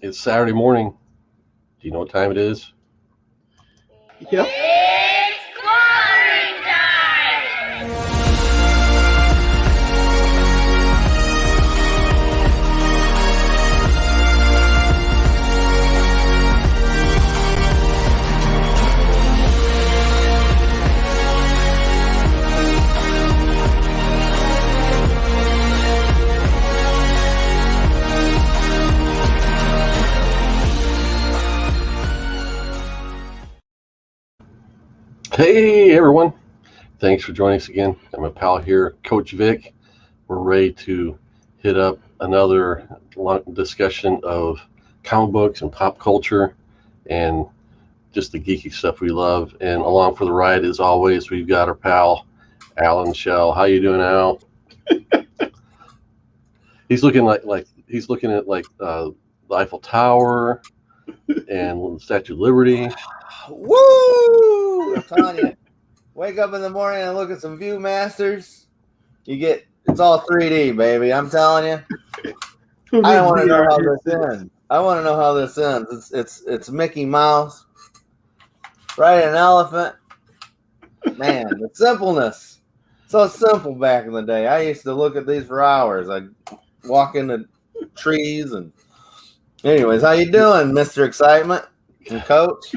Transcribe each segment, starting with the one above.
It's Saturday morning. Do you know what time it is? Yep. It's Clobberin time! Hey everyone, thanks for joining us again. I'm a pal here, Coach Vic. We're ready to hit up another long discussion of comic books and pop culture and just the geeky stuff we love. And along for the ride, as always, we've got our pal Alan Shell. How you doing, Al? He's looking at the Eiffel Tower and the Statue of Liberty. Woo! I'm telling you, wake up in the morning and look at some Viewmasters. It's all 3D, baby. I'm telling you. I want to know how this ends. I want to know how this ends. It's Mickey Mouse, riding an elephant. Man, the simpleness. So simple back in the day. I used to look at these for hours. I'd walk into trees and. Anyways, how you doing, Mr. Excitement and Coach?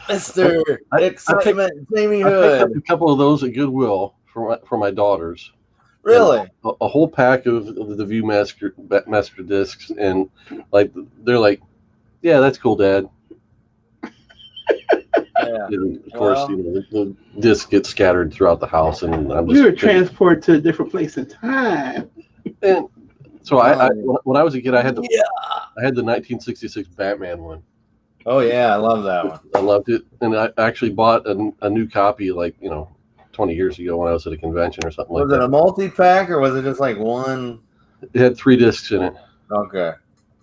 Mr. Excitement, Jamie Hood. I picked up a couple of those at Goodwill for my daughters. Really? A whole pack of the Viewmaster discs, and they're like, yeah, that's cool, Dad. Yeah. And of course, the discs get scattered throughout the house, and we were transported to a different place in time. And so when I was a kid, I had the 1966 Batman one. Oh yeah, I love that one. I loved it, and I actually bought a new copy 20 years ago when I was at a convention or something like that. Was it a multi-pack or was it just like one? It had 3 discs in it. Okay.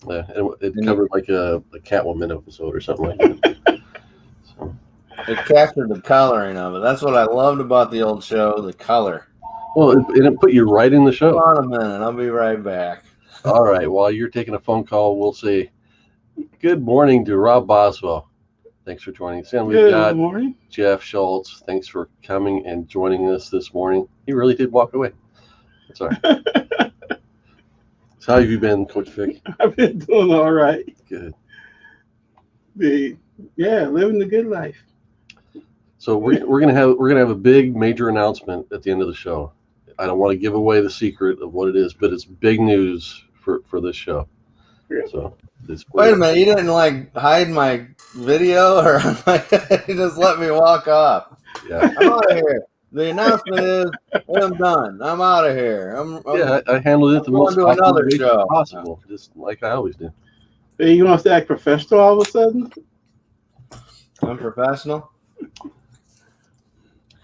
Yeah, and it covered like a Catwoman episode or something like that. So. It captured the coloring of it. That's what I loved about the old show, the color. Well, it put you right in the show. Hold on a minute. I'll be right back. All right. While you're taking a phone call, we'll say good morning to Rob Boswell. Thanks for joining us. And we've got morning. Jeff Schultz. Thanks for coming and joining us this morning. He really did walk away. That's all right. So how have you been, Coach Vic? I've been doing all right. Good. Living the good life. So we're gonna have a big major announcement at the end of the show. I don't want to give away the secret of what it is, but it's big news for this show. Yeah. So Wait a minute, you didn't hide my video or you just let me walk off? Yeah. I'm out of here. The announcement is I'm done. I'm out of here. I handled it the most possible, just like I always do. Hey, you want to act professional all of a sudden? I'm professional.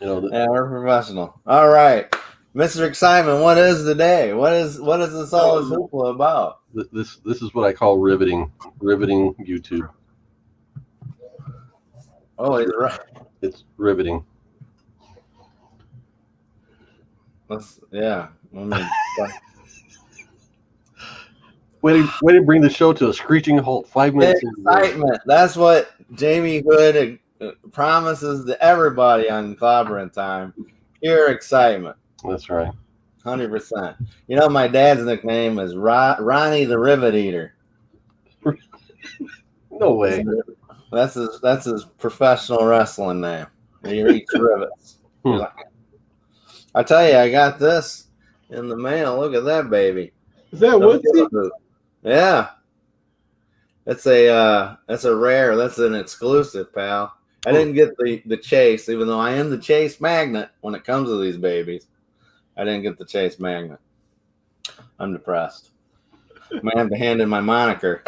Yeah, we're professional. All right, Mr. Excitement. What is the day? What is this all this hoopla about? This is what I call riveting YouTube. Oh, he's right. It's riveting. Yeah. Way to bring the show to a screeching halt. 5 minutes. Excitement. That's what Jamie Hood promises to everybody on Clobberin time. Pure excitement. That's right. 100%. My dad's nickname is Ronnie the Rivet Eater. No way. That's his professional wrestling name. He eats rivets. I tell you, I got this in the mail. Look at that baby. Is that Woodsy? Yeah. That's a rare. That's an exclusive, pal. I didn't get the chase, even though I am the chase magnet when it comes to these babies. I didn't get the chase magnet. I'm depressed. Might have to hand in my moniker,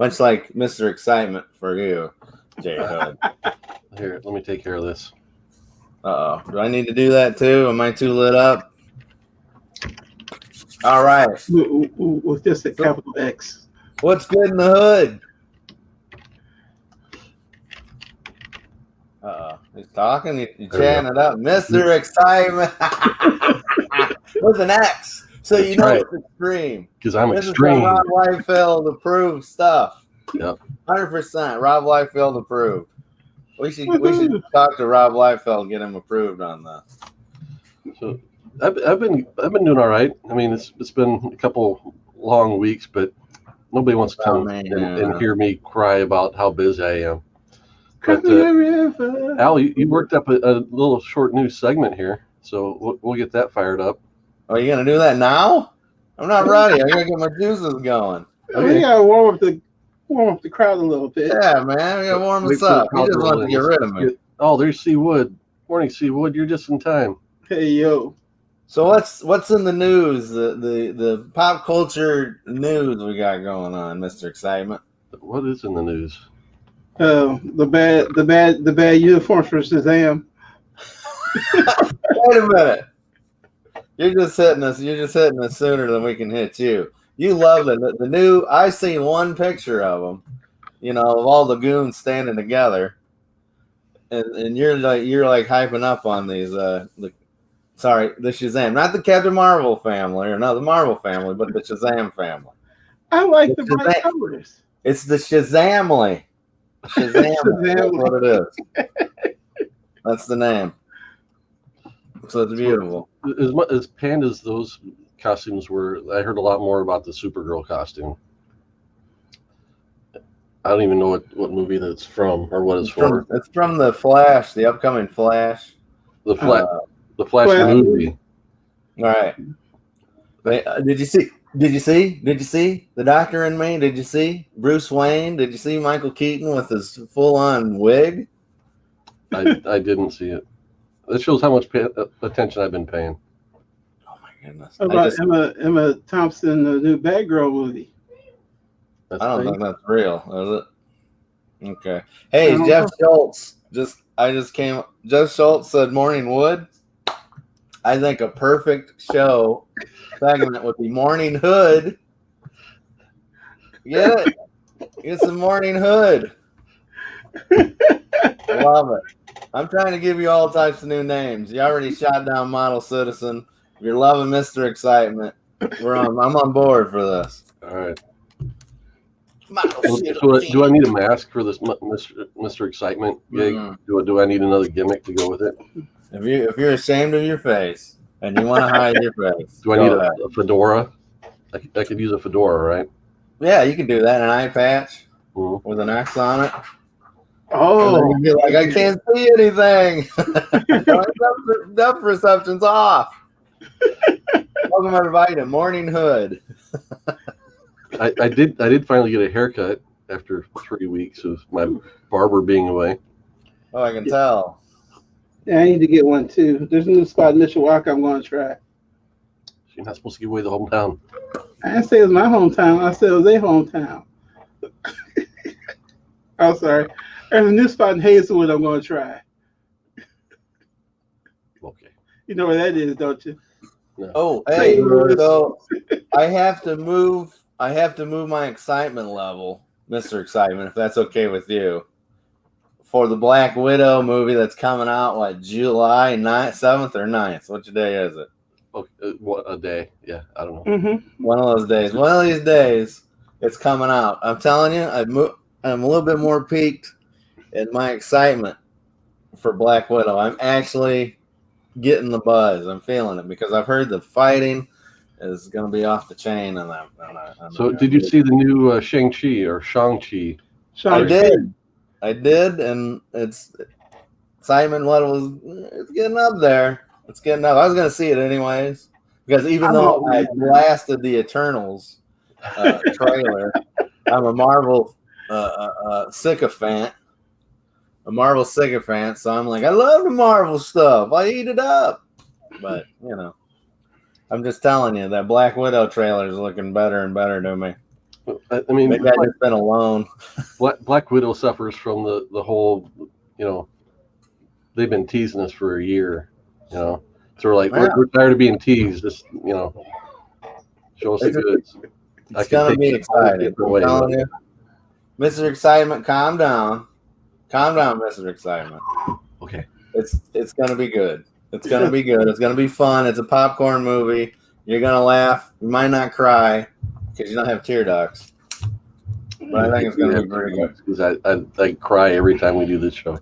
much like Mr. Excitement for you, Jay Hood. Here, let me take care of this. Uh-oh. Do I need to do that too? Am I too lit up? All right. With just a capital X. What's good in the hood? He's talking. He's chatting it up. Mr. Excitement. With an X. So That's you know right. it's extreme. Because I'm This extreme. is some Rob Liefeld approved stuff. Yep. 100% Rob Liefeld approved. We should talk to Rob Liefeld, get him approved on this. So I've been doing all right. I mean, it's been a couple long weeks, but nobody wants to come and hear me cry about how busy I am. But Al, you worked up a little short news segment here, so we'll get that fired up. Are you gonna do that now? I'm not ready. I gotta get my juices going. Okay. We gotta warm up the crowd a little bit. Yeah, man, we gotta warm us up. You just want to get rid of me. Oh, there's C. Wood. Morning, C. Wood. You're just in time. Hey, yo. So what's in the news? The pop culture news we got going on, Mr. Excitement. What is in the news? The bad uniforms for Shazam. Wait a minute. You're just hitting us sooner than we can hit you. You love the new. I seen one picture of them, of all the goons standing together, and you're like hyping up on these. The Shazam, not the Captain Marvel family or not the Marvel family, but the Shazam family. I like the bright colors. It's the Shazamly. Shazam, that's what it is. That's the name. So it's beautiful. As panned as those costumes were, I heard a lot more about the Supergirl costume. I don't even know what movie that's from or what it's for. It's from the Flash, the upcoming Flash. The Flash movie. All right. Did you see The Doctor and Me? Did you see Bruce Wayne? Did you see Michael Keaton with his full-on wig? I didn't see it. That shows how much attention I've been paying. Oh my goodness! How about Emma Thompson, the new Batgirl movie? I don't think that's real, is it? Okay. Hey, Jeff Schultz. Jeff Schultz said Morning Wood. I think a perfect show segment would be Morning Hood. Get it? Get some Morning Hood. I love it. I'm trying to give you all types of new names. You already shot down Model Citizen. If you're loving Mr. Excitement, I'm on board for this. All right. So do I need a mask for this Mr. Excitement gig? Mm-hmm. Do I need another gimmick to go with it? If you're ashamed of your face and you want to hide your face, do I need a fedora? I could use a fedora, right? Yeah, you can do that. An eye patch with an X on it. Oh, you'd be like, I can't see anything. Depth perception's off. Welcome everybody to Morning Hood. I did finally get a haircut after 3 weeks of my barber being away. Oh, I can tell. Yeah, I need to get one too. There's a new spot in Mishawaka I'm going to try. You're not supposed to give away the hometown. I didn't say it was my hometown. I said it was their hometown. I'm sorry. There's a new spot in Hazelwood I'm going to try. Okay. You know where that is, don't you? No. Oh, hey. So I have to move my excitement level, Mr. Excitement, if that's okay with you, for the Black Widow movie that's coming out, July 7th or 9th? Which day is it? Okay, what a day. Yeah, I don't know. Mm-hmm. One of those days. One of these days, it's coming out. I'm telling you, I'm a little bit more peaked in my excitement for Black Widow. I'm actually getting the buzz. I'm feeling it because I've heard the fighting is going to be off the chain. So did you see the new Shang-Chi or Shang-Chi? I did, and it's excitement level it's getting up there. It's getting up. I was going to see it anyways because even though I blasted the Eternals trailer, I'm a Marvel sycophant. A Marvel sycophant, so I'm like, I love the Marvel stuff. I eat it up. But, I'm just telling you, that Black Widow trailer is looking better and better to me. I mean, maybe I've just been alone. Black Widow suffers from the whole, they've been teasing us for a year, So we're like, we're tired of being teased. Just, show us the goods. It's going to be exciting. I'm telling you. Mr. Excitement, calm down. Calm down, Mr. Excitement. Okay. It's going to be good. It's going to be good. It's going to be fun. It's a popcorn movie. You're gonna laugh. You might not cry because you don't have tear ducts. But I think it's gonna be pretty good. Because I cry every time we do this show.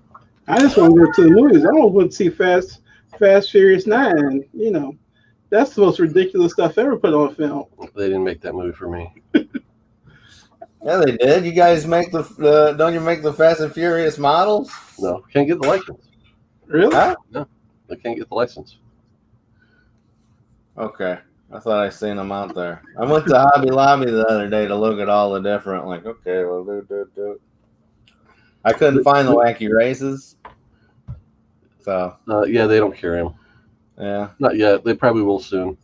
I just want to go to the movies. I don't want to see Fast Furious 9. You know, that's the most ridiculous stuff ever put on film. They didn't make that movie for me. Yeah, they did. You guys make don't you make the Fast and Furious models? No, can't get the license. Really? Huh? No, they can't get the license. Okay. I thought I seen them out there. I went to Hobby Lobby the other day to look at all the different, like, okay, well, do. I couldn't find the wacky races. So. Yeah, they don't carry them. Yeah. Not yet. They probably will soon.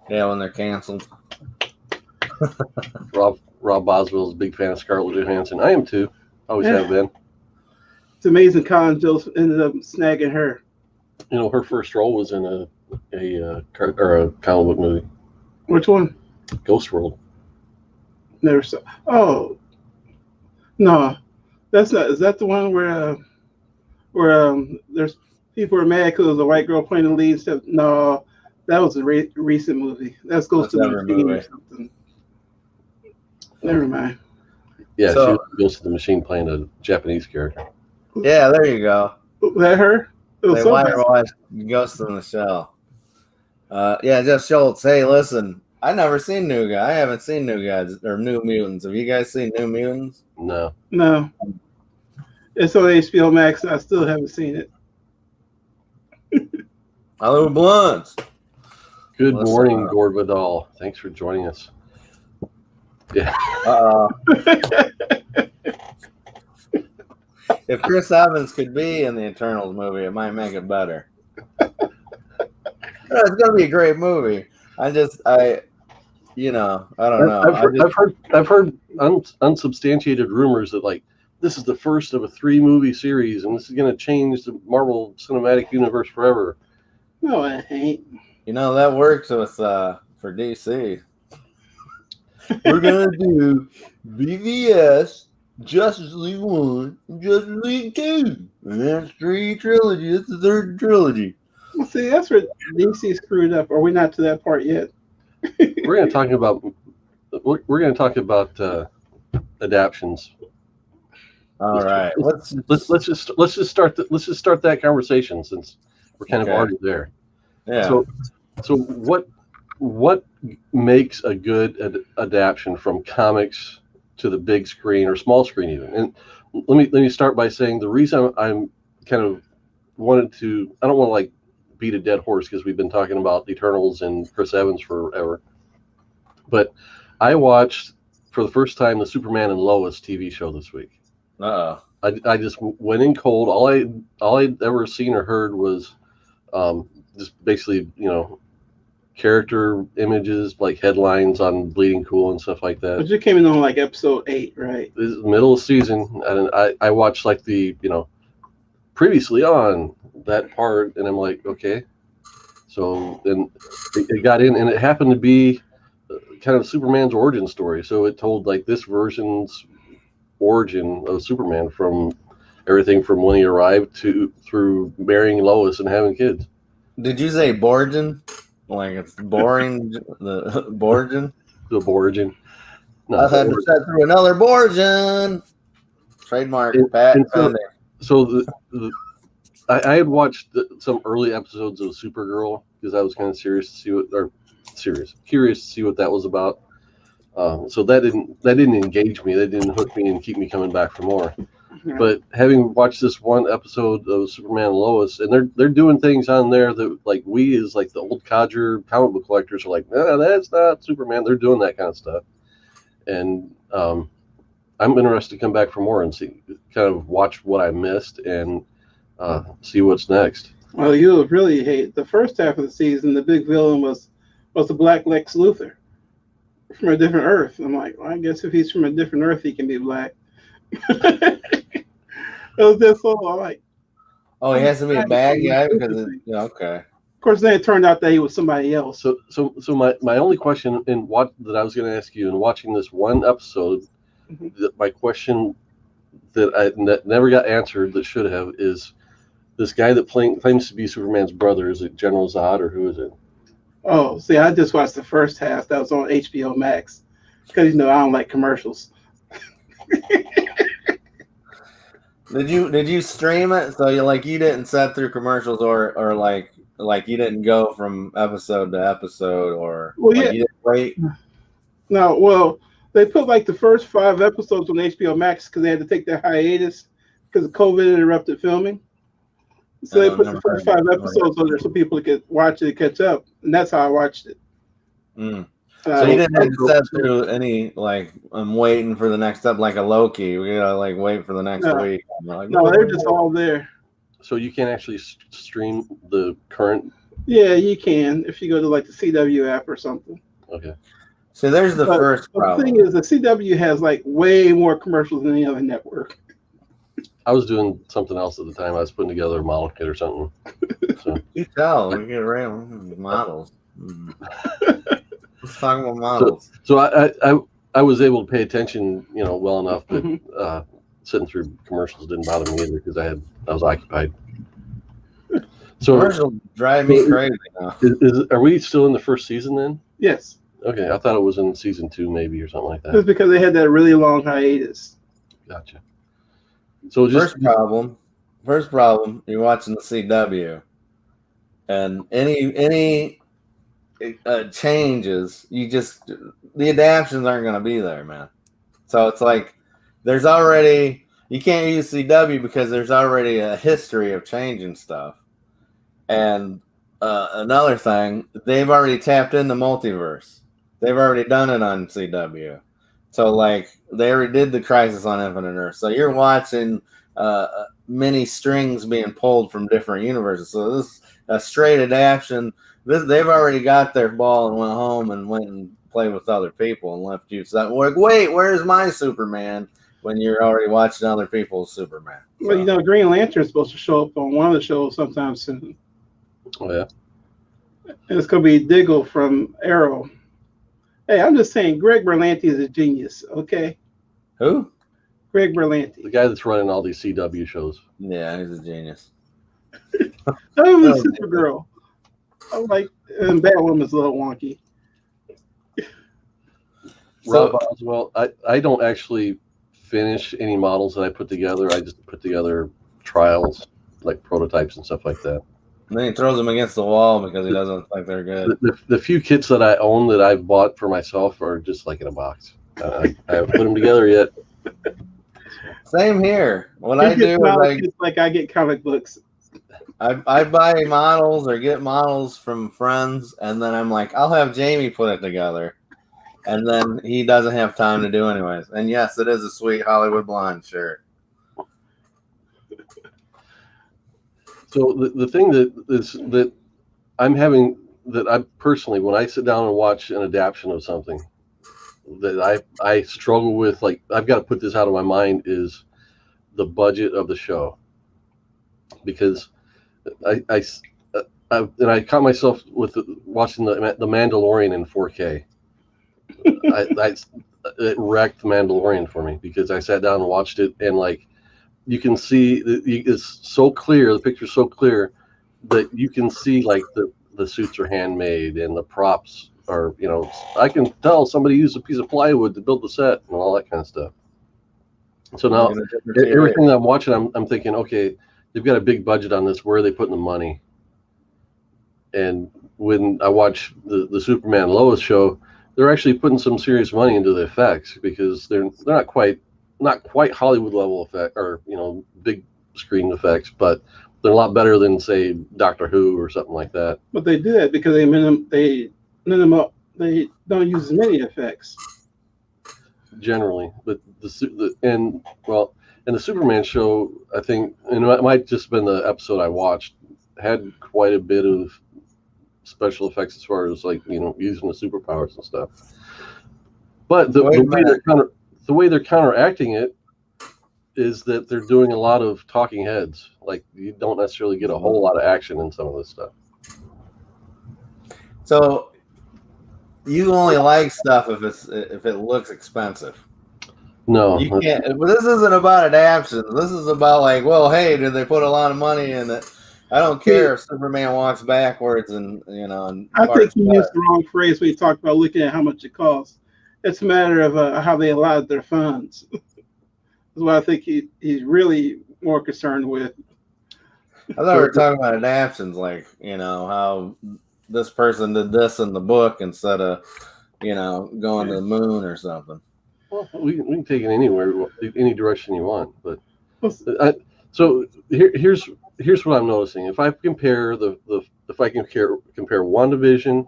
Yeah, when they're canceled. Rob Boswell's a big fan of Scarlett Johansson. I am too. Always have been. It's amazing Colin Jost ended up snagging her. You know, her first role was in a comic book movie. Which one? Ghost World. Never saw. Oh, no, that's not. Is that the one where there's people are mad because a white girl playing the lead? Stuff? No, that was a recent movie. That's Ghost to the Machine or something. Never mind. Yeah, she was Ghost of the Machine playing a Japanese character. Yeah, there you go. Was that her? They watch Ghost in the Shell. Yeah, Jeff Schultz. Hey, listen, I never seen New Guy. I haven't seen New Guys or New Mutants. Have you guys seen New Mutants? No. It's on HBO Max. I still haven't seen it. Hello, Blunts. Good morning, Gord Vidal. Thanks for joining us. Yeah. If Chris Evans could be in the Eternals movie, it might make it better. It's gonna be a great movie. I don't know. I've heard unsubstantiated rumors that like this is the first of a 3-movie series, and this is going to change the Marvel Cinematic Universe forever. No, it ain't. You know that works with for DC. We're gonna do BVS, Justice League 1, Justice League 2, and that's 3 trilogy. That's the 3rd trilogy. Well, see, that's where DC screwed up. Are we not to that part yet? We're going to talk about adaptions. All right, let's just start that conversation since we're kind of already there. Yeah. So what makes a good adaptation from comics to the big screen or small screen even? And let me start by saying the reason I'm kind of I don't want to like beat a dead horse because we've been talking about Eternals and Chris Evans forever, but I watched for the first time the Superman and Lois TV show this week. I just went in cold. All I'd ever seen or heard was just basically character images, like headlines on Bleeding Cool and stuff like that. But you came in on like episode 8, right? This is the middle of the season, and I watched like the previously on that part, and I'm like, okay. So then it got in, and it happened to be kind of Superman's origin story. So it told like this version's origin of Superman from everything from when he arrived through marrying Lois and having kids. Did you say Borgin? Like it's boring. The Borgin. The Borgin. No, I had to set through another Borgin. Trademark. I had watched some early episodes of Supergirl because I was kind of curious to see what that was about. So that didn't engage me. That didn't hook me and keep me coming back for more. Yeah. But having watched this one episode of Superman and Lois, and they're doing things on there that like we as like the old codger comic book collectors are like, no, that's not Superman. They're doing that kind of stuff, and I'm interested to come back for more and see, kind of watch what I missed and see what's next. Well, you'll really hate the first half of the season. The big villain was the Black Lex Luthor from a different Earth. I'm like, well, I guess if he's from a different Earth, he can be black. It was that so I'm like, oh, he has to be a bad guy because okay. Of course, then it turned out that he was somebody else. So my only question that I was going to ask you in watching this one episode, my question that I never got answered that should have is this guy that claims to be Superman's brother. Is it General Zod or who is it? Oh, see, I just watched the first half. That was on HBO Max because I don't like commercials. Did you stream it? So you didn't set through commercials or like you didn't go from episode to episode or Well, yeah. you didn't wait? No, well, they put like the first 5 episodes on HBO Max because they had to take their hiatus because COVID interrupted filming. So they put the first 5 episodes on there so people could watch it and catch up, and that's how I watched it. Mm. So you didn't have to set through any I'm waiting for the next step like a Loki. We gotta wait for the next week. No, they're just all there. So you can actually stream the current. Yeah, you can if you go to like the CW app or something. Okay. So there's the first problem. The thing is, the CW has like way more commercials than any other network. I was doing something else at the time. I was putting together a model kit or something. So. You tell. We get around models. Let's talk about models. So I was able to pay attention, well enough, but sitting through commercials didn't bother me either because I was occupied. So commercials drive me crazy now. Are we still in the first season then? Yes. Okay, I thought it was in season 2 maybe or something like that. It's because they had that really long hiatus. Gotcha. So first problem, you're watching the CW, and any changes, the adaptions aren't going to be there, man. So it's like you can't use CW because there's already a history of changing stuff. And another thing, they've already tapped into multiverse. They've already done it on CW. So they already did the Crisis on Infinite Earth. So you're watching many strings being pulled from different universes. So this a straight adaptation. They've already got their ball and went home and went and played with other people and left you. So wait, where's my Superman? When you're already watching other people's Superman. So. Well, Green Lantern's supposed to show up on one of the shows sometime soon. Oh yeah. And it's going to be Diggle from Arrow. Hey, I'm just saying, Greg Berlanti is a genius. Okay. Who? Greg Berlanti. The guy that's running all these CW shows. Yeah, he's a genius. That was Supergirl. And Batwoman's a little wonky. Rob Oswald, I don't actually finish any models that I put together. I just put together trials, like prototypes and stuff like that. And then he throws them against the wall because he doesn't think they're good. The few kits that I own that I've bought for myself are just like in a box. I haven't put them together yet. Same here. What I do is I get comic books. I buy models or get models from friends, and then I'm like, I'll have Jamie put it together. And then he doesn't have time to do anyways. And yes, it is a sweet Hollywood blonde shirt. So the thing that I'm having, that I personally, when I sit down and watch an adaptation of something, that I struggle with, like I've got to put this out of my mind, is the budget of the show, because I caught myself with watching the Mandalorian in 4K. It wrecked the Mandalorian for me because I sat down and watched it, and you can see it's so clear. The picture's so clear that you can see the suits are handmade and the props are, I can tell somebody used a piece of plywood to build the set and all that kind of stuff. So now everything that I'm watching, I'm thinking, okay, they've got a big budget on this. Where are they putting the money? And when I watch the Superman Lois show, they're actually putting some serious money into the effects because they're not quite Hollywood level effect or big screen effects, but they're a lot better than say Doctor Who or something like that. But they do that because they don't use as many effects generally. But the Superman show, I think, and it might just have been the episode I watched, had quite a bit of special effects as far as using the superpowers and stuff. But the way they're counteracting it is that they're doing a lot of talking heads. You don't necessarily get a whole lot of action in some of this stuff. So you only like stuff if it looks expensive. No, you can't. But this isn't about adaptation. This is about hey, did they put a lot of money in it? I don't care if Superman walks backwards and And I think he used the wrong phrase when he talked about looking at how much it costs. It's a matter of how they allotted their funds. That's what I think he's really more concerned with. I thought we were talking about adaptions, like how this person did this in the book instead of going to the moon or something. Well, we can take it anywhere, any direction you want. But so here's what I'm noticing. If I compare if I can compare WandaVision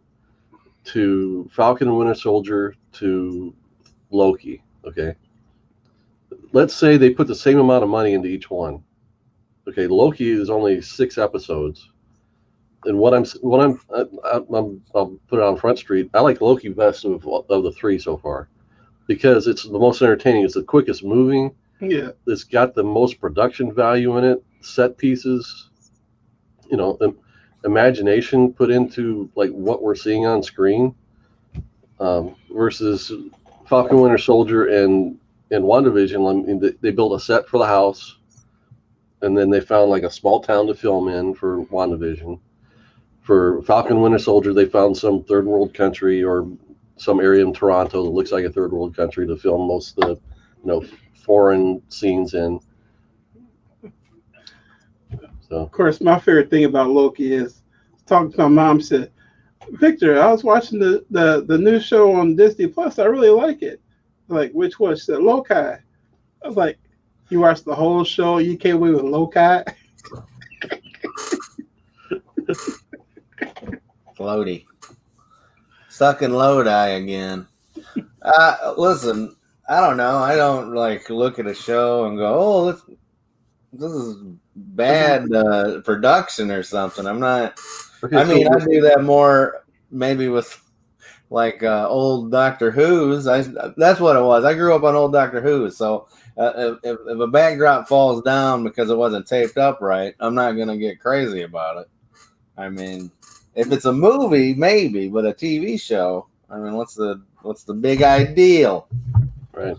to Falcon and Winter Soldier to Loki, okay. Let's say they put the same amount of money into each one. Okay, Loki is only 6 episodes, and I'll put it on Front Street. I like Loki best of the 3 so far because it's the most entertaining. It's the quickest moving. Yeah, it's got the most production value in it. Set pieces, imagination put into like what we're seeing on screen, versus Falcon Winter Soldier and WandaVision. I mean, they built a set for the house, and then they found like a small town to film in for WandaVision. For Falcon Winter Soldier, they found some third world country or some area in Toronto that looks like a third world country to film most of the foreign scenes in. So, of course, my favorite thing about Loki is talking to my mom. Said, "Victor, I was watching the new show on Disney Plus. I really like it." Like, which one? She said, Loki. I was like, "You watched the whole show? You came away with Loki?" Lodi. Stuck in Lodi again. Listen, I don't know. I don't like look at a show and go, "Oh, this is bad production or something." I'm not. Okay, I do that more maybe with like old Doctor Who's. That's what it was. I grew up on old Doctor Who's, so if a backdrop falls down because it wasn't taped up right, I'm not gonna get crazy about it. I mean, if it's a movie, maybe, but a TV show, I mean, what's the big ideal? Right.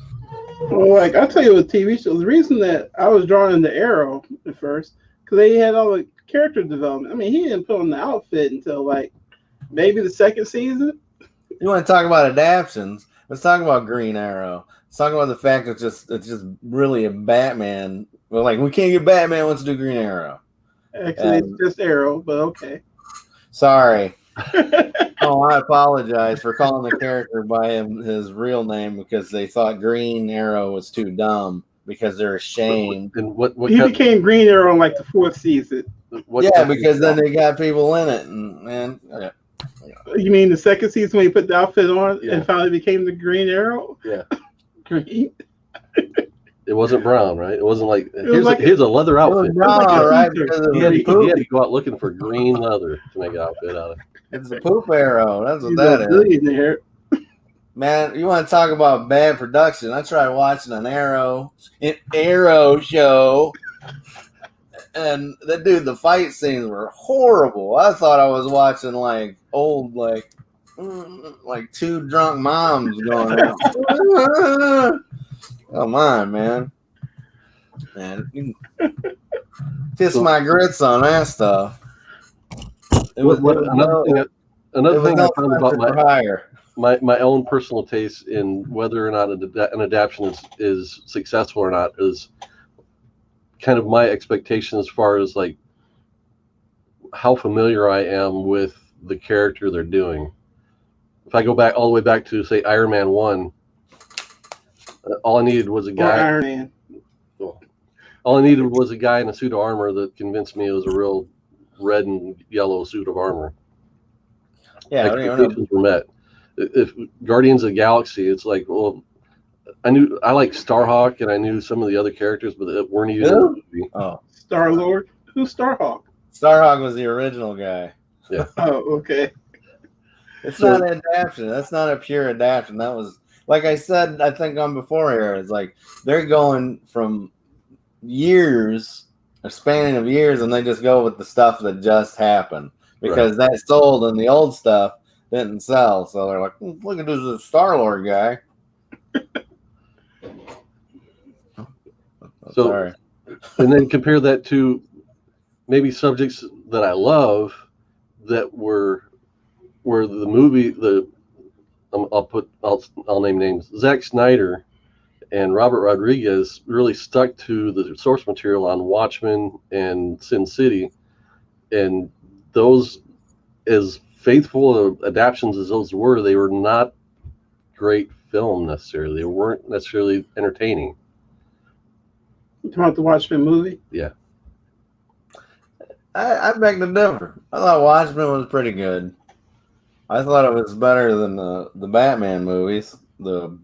Well, like I'll tell you with TV shows, the reason that I was drawn into Arrow at first, because they had all the character development. I mean, he didn't put on the outfit until like maybe the 2nd season. You want to talk about adaptions? Let's talk about Green Arrow. Let's talk about the fact that it's just really a Batman. Well, like we can't get Batman. Let's do Green Arrow. Actually, it's just Arrow, but okay. Sorry. Oh, I apologize for calling the character by his real name because they thought Green Arrow was too dumb because they're ashamed. And what he became Green Arrow in like the 4th season. Because then they got people in it, and okay. You mean the 2nd season when he put the outfit on and finally became the Green Arrow? Yeah. Green. It wasn't brown, right? It wasn't like here's a leather outfit. It was brown, right? He had to go out looking for green leather to make an outfit out of. It's a poop arrow. That's what that is. There. Man, you want to talk about bad production? I tried watching an Arrow show, and the fight scenes were horrible. I thought I was watching like old like 2 drunk moms going out. Come on, man. You can kiss my grits on that stuff. Another thing I found about my own personal taste in whether or not an adaptation is successful or not is kind of my expectation as far as like how familiar I am with the character they're doing. If I go back all the way back to say Iron Man 1, all I needed was a guy. Iron Man. All I needed was a guy in a suit of armor that convinced me it was a real red and yellow suit of armor. Yeah, expectations were met. If Guardians of the Galaxy, it's like, well, I like Starhawk and I knew some of the other characters, but it weren't even in the movie. Oh, Star-Lord. Who's Starhawk? Starhawk was the original guy. Yeah. Oh, okay. It's not an adaptation. That's not a pure adaptation. That was, like I said, I think on before here, it's like they're going from years, a span of years, and they just go with the stuff that just happened because that sold and the old stuff didn't sell. So they're like, look at this Star-Lord guy. So, and then compare that to maybe subjects that I love that were where the movie I'll name names. Zack Snyder and Robert Rodriguez really stuck to the source material on Watchmen and Sin City, and those, as faithful of adaptions as those were, they were not great film necessarily. They weren't necessarily entertaining. You talking about the Watchmen movie? Yeah. I beg to differ. I thought Watchmen was pretty good. I thought it was better than the Batman movies, the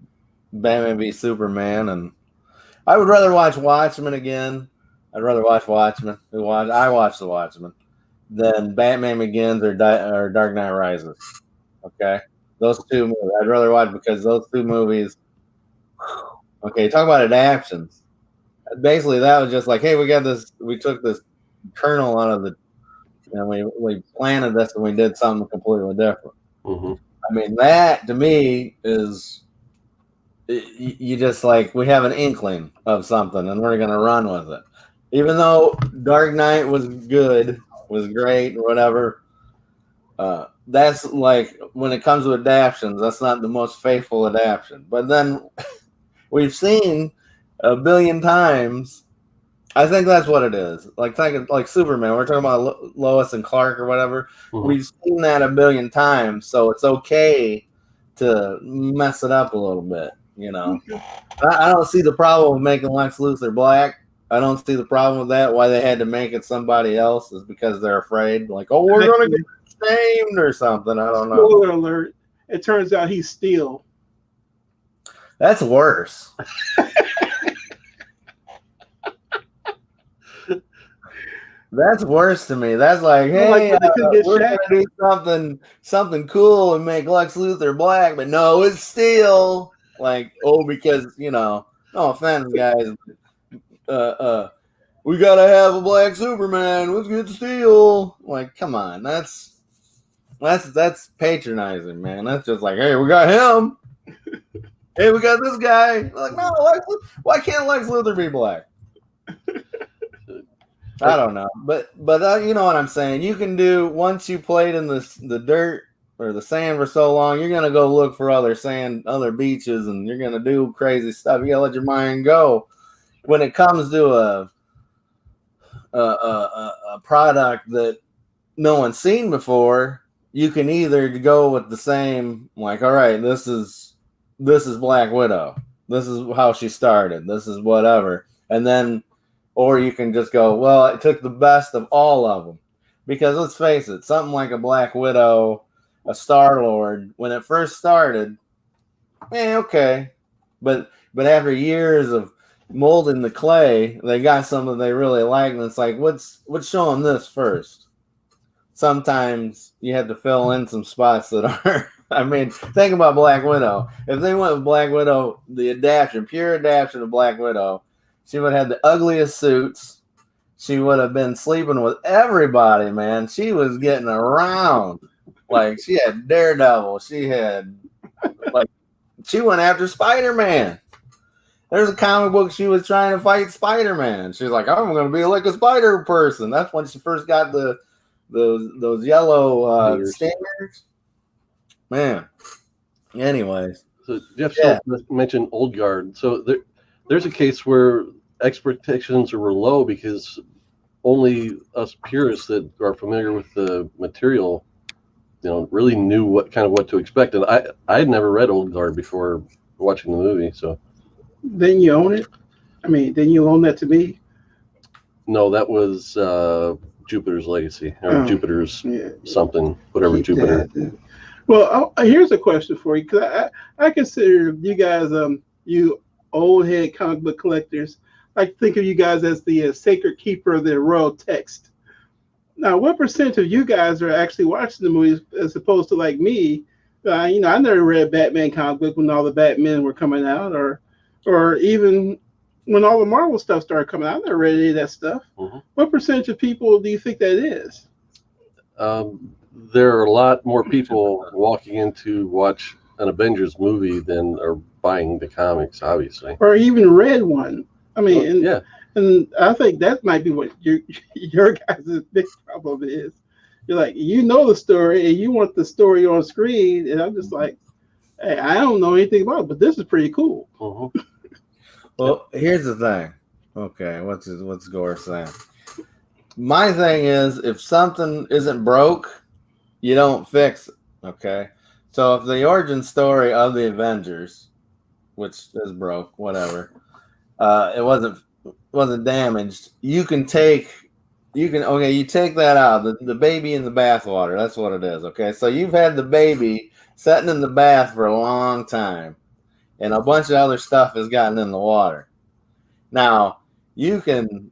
Batman v Superman, and I would rather watch Watchmen again. I'd rather watch Watchmen. I watched the Watchmen than Batman Begins or Dark Knight Rises. Okay, those two movies I'd rather watch because those two movies. Okay, talk about adaptions. Basically, that was just like, hey, we got this. We took this kernel out of the, and we planted this and we did something completely different. Mm-hmm. I mean, that to me is. You just like, we have an inkling of something and we're gonna run with it, even though Dark Knight was good, was great, or whatever. That's like, when it comes to adaptions, that's not the most faithful adaption. But then we've seen a billion times. I think that's what it is. Like Superman, we're talking about Lois and Clark or whatever. Mm-hmm. We've seen that a billion times, so it's okay to mess it up a little bit. You know, I don't see the problem with making Lex Luthor black. I don't see the problem with that. Why they had to make it somebody else is because they're afraid. Like, oh, we're going to get shamed or something. I don't know. Spoiler alert. It turns out he's Steel. That's worse. That's worse to me. That's like, hey, we're going to do something cool and make Lex Luthor black, but no, it's Steel. Like, oh, because, you know, no offense, guys. We gotta have a black Superman. Let's get Steel. Like, come on, that's patronizing, man. That's just like, hey, we got him. Hey, we got this guy. Like, no, why can't Lex Luthor be black? I don't know, but you know what I'm saying. You can do, once you played in the dirt or the sand for so long, you're gonna go look for other sand, other beaches, and you're gonna do crazy stuff. You gotta let your mind go. When it comes to a product that no one's seen before, you can either go with the same, like, all right, this is Black Widow. This is how she started. This is whatever, and then, or you can just go, well, it took the best of all of them, because let's face it, something like a Black Widow, a Star-Lord, when it first started, okay. But after years of molding the clay, they got something they really like, and it's like, let's show them this first. Sometimes you have to fill in some spots that are, I mean, think about Black Widow. If they went with Black Widow, the adaption, pure adaption of Black Widow, she would have had the ugliest suits. She would have been sleeping with everybody, man. She was getting around. Like, she had Daredevil. She had, like, she went after Spider-Man. There's a comic book she was trying to fight Spider-Man. She's like, I'm going to be like a spider person. That's when she first got those yellow stingers. Man. Anyways. So Jeff mentioned Old Guard. So there's a case where expectations were low because only us purists that are familiar with the material, really knew what to expect. And I had never read Old Guard before watching the movie. So then you own it. I mean, then you own that to me. No, that was Jupiter's Legacy or Jupiter's something, whatever Jupiter. Well, here's a question for you, because I consider you guys, you old head comic book collectors, I think of you guys as the sacred keeper of the royal text. Now, what percent of you guys are actually watching the movies as opposed to like me? I never read Batman comic book when all the Batmen were coming out, or even when all the Marvel stuff started coming out. I never read any of that stuff. Mm-hmm. What percentage of people do you think that is? There are a lot more people walking in to watch an Avengers movie than are buying the comics, obviously. Or even read one. I mean, And I think that might be what your guys' big problem is. You're like, you know the story and you want the story on screen, and I'm just like, hey, I don't know anything about it, but this is pretty cool. Mm-hmm. Well, here's the thing. Okay, what's Gore saying? My thing is, if something isn't broke, you don't fix it. Okay, so if the origin story of the Avengers, which is broke, whatever, it wasn't damaged, you take that out, the baby in the bathwater. That's what it is. Okay, so you've had the baby sitting in the bath for a long time, and a bunch of other stuff has gotten in the water. Now you can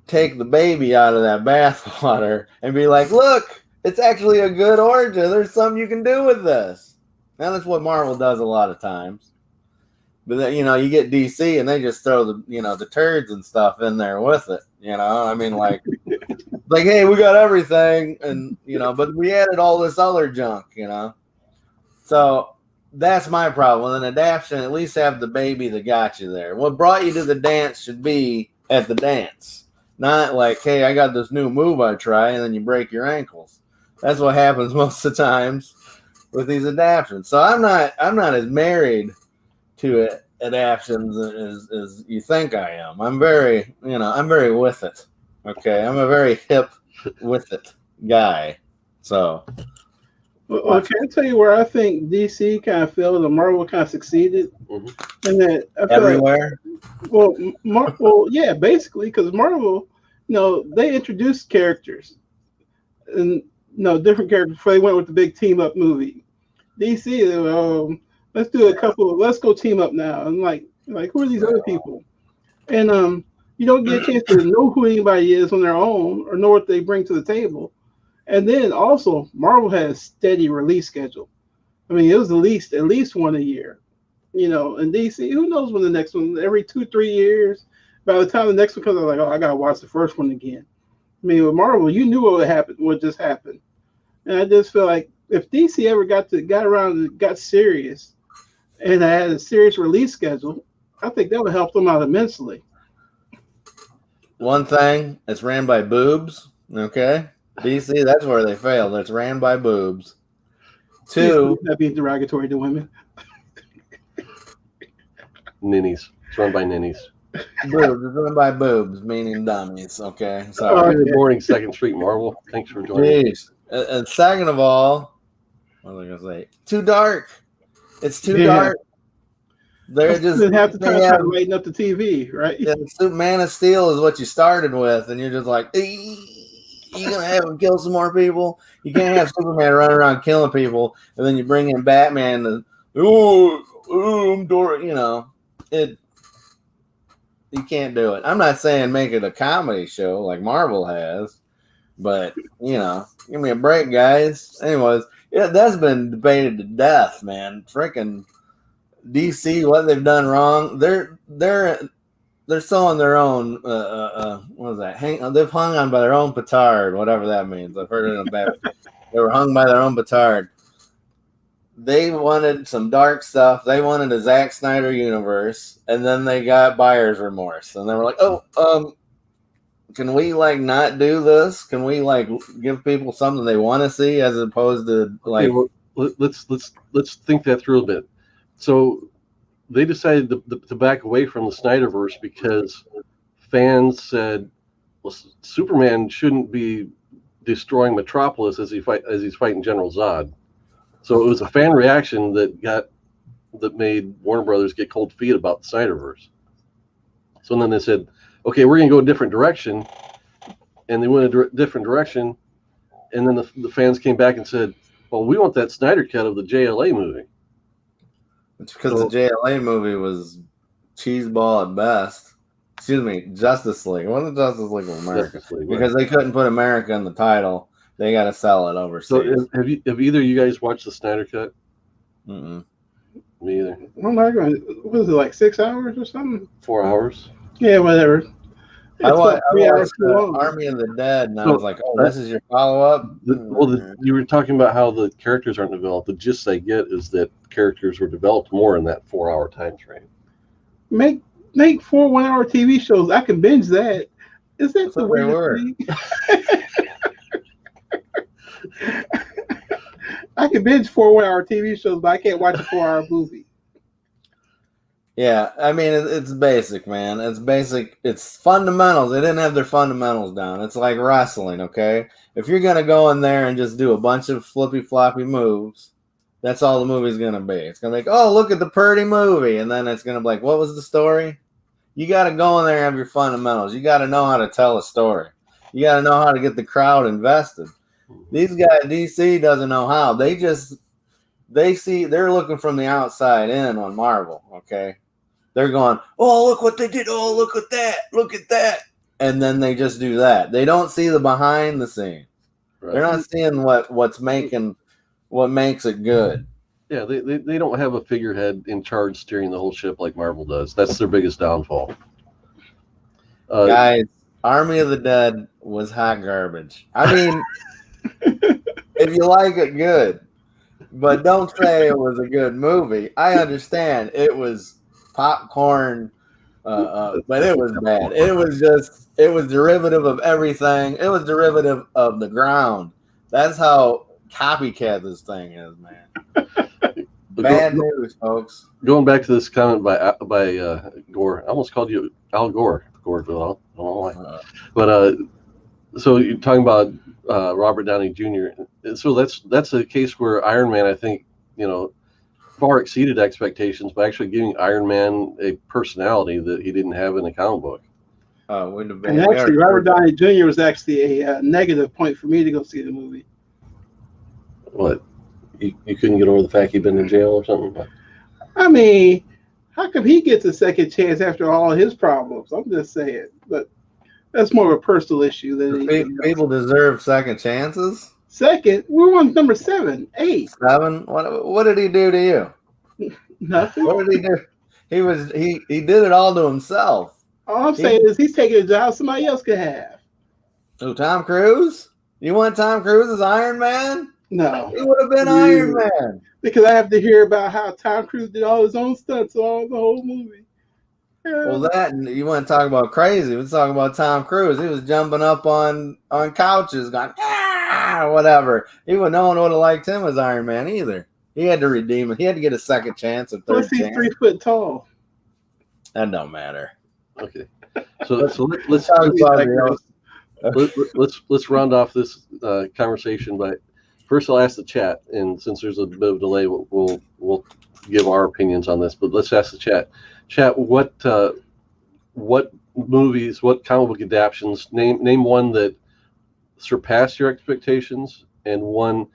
take the baby out of that bath water and be like, look, it's actually a good origin. There's something you can do with this. Now that's what Marvel does a lot of times. But then, you get DC and they just throw the turds and stuff in there with it. I mean, like, hey, we got everything, and but we added all this other junk. So that's my problem. With an adaptation, at least have the baby that got you there. What brought you to the dance should be at the dance. Not like, hey, I got this new move I try, and then you break your ankles. That's what happens most of the times with these adaptations. So I'm not as married to adaptations as you think I am. I'm very with it. Okay, I'm a very hip with it guy. So, Well, can I tell you where I think DC kind of failed and Marvel kind of succeeded? Mm-hmm. And that I feel everywhere. Yeah, basically, because Marvel, they introduced characters and different characters before they went with the big team up movie. DC, let's do let's go team up now. And like who are these other people? And you don't get a chance to know who anybody is on their own or know what they bring to the table. And then also Marvel had a steady release schedule. I mean, it was at least one a year. And DC, who knows when the next one, every 2-3 years. By the time the next one comes, I'm like, oh, I gotta watch the first one again. I mean, with Marvel, you knew what just happened. And I just feel like if DC ever got around and got serious and had a serious release schedule, I think that would help them out immensely. One thing, it's ran by boobs. Okay, DC, that's where they failed. It's ran by boobs. Two, that being derogatory to women. Ninnies. It's run by ninnies. Boobs. It's run by boobs, meaning dummies. Okay, so good morning, Second Street Marvel. Thanks for joining. And second of all, what was I gonna say? Too dark. It's too dark. They're just have to try to lighten up the TV, right? Yeah, Man of Steel is what you started with, and you're just like, you're gonna have him kill some more people. You can't have Superman running around killing people, and then you bring in Batman and I'm Dora. You can't do it. I'm not saying make it a comedy show like Marvel has, but give me a break, guys. Anyways, that's been debated to death, man. Freaking DC, what they've done wrong. They're sewing their own. What is that? They've hung on by their own petard, whatever that means. I've heard it about. They were hung by their own petard. They wanted some dark stuff. They wanted a Zack Snyder universe, and then they got buyer's remorse, and they were like, "Oh, can we not do this? Can we give people something they want to see as opposed to like?" Okay, well, let's think that through a bit. So they decided to back away from the Snyderverse because fans said, "Well, Superman shouldn't be destroying Metropolis as he's fighting General Zod." So it was a fan reaction that made Warner Brothers get cold feet about the Snyderverse. So then they said, "Okay, we're going to go a different direction," and they went a different direction. And then the fans came back and said, "Well, we want that Snyder cut of the JLA movie." It's because the JLA movie was cheeseball at best. Excuse me, Justice League. It wasn't Justice League of America. Because they couldn't put America in the title. They got to sell it overseas. So have either of you guys watched the Snyder cut? Mm-mm. Me either. Oh my God. What was it, like 6 hours or something? 4 hours. Yeah, whatever. I watched Army of the Dead, and I was like, "Oh, this is your follow-up." You were talking about how the characters aren't developed. The gist I get is that characters were developed more in that 4 hour time frame. Make make 4 1-hour TV shows. I can binge that. Is that That's the what way they were. I can binge 4 1-hour TV shows, but I can't watch a 4-hour movie. Yeah, I mean, it's basic, man. It's basic. It's fundamentals. They didn't have their fundamentals down. It's like wrestling, okay? If you're going to go in there and just do a bunch of flippy-floppy moves, that's all the movie's going to be. It's going to be like, oh, look at the pretty movie. And then it's going to be like, what was the story? You got to go in there and have your fundamentals. You got to know how to tell a story. You got to know how to get the crowd invested. These guys, DC doesn't know how. They're looking from the outside in on Marvel, okay? They're going, oh, look what they did. Oh, look at that. Look at that. And then they just do that. They don't see the behind the scenes. Right. They're not seeing what makes it good. Yeah, they don't have a figurehead in charge steering the whole ship like Marvel does. That's their biggest downfall. Guys, Army of the Dead was hot garbage. I mean, if you like it, good. But don't say it was a good movie. I understand it was popcorn, but it was bad. It was derivative of everything. It was derivative of the ground. That's how copycat this thing is, man. Bad news, folks. Going back to this comment by Gore, I almost called you Al Gore. Goreville, I don't know why. But so you're talking about Robert Downey Jr. So that's a case where Iron Man, I think, far exceeded expectations by actually giving Iron Man a personality that he didn't have in the comic book. And actually, Robert Downey Jr. was actually a negative point for me to go see the movie. What? You couldn't get over the fact he'd been in jail or something? I mean, how come he gets a second chance after all his problems? I'm just saying. But that's more of a personal issue than anything. People deserve second chances? Second? We're on number 7, 8. 7? What did he do to you? Nothing. What did he do? He did it all to himself. All I'm saying is he's taking a job somebody else could have. Oh, Tom Cruise? You want Tom Cruise as Iron Man? No. He would have been Iron Man. Because I have to hear about how Tom Cruise did all his own stunts all the whole movie. Well, that, you want to talk about crazy. Let's talk about Tom Cruise. He was jumping up on couches going, whatever. No one would have liked him as Iron Man either. He had to redeem it. He had to get a second chance, a third chance. He's 3 foot tall. That don't matter. Okay. So let's talk about let's round off this conversation by first I'll ask the chat, and since there's a bit of a delay, we'll give our opinions on this. But let's ask the chat. Chat, what movies, what comic book adaptions? Name one that surpassed your expectations, and one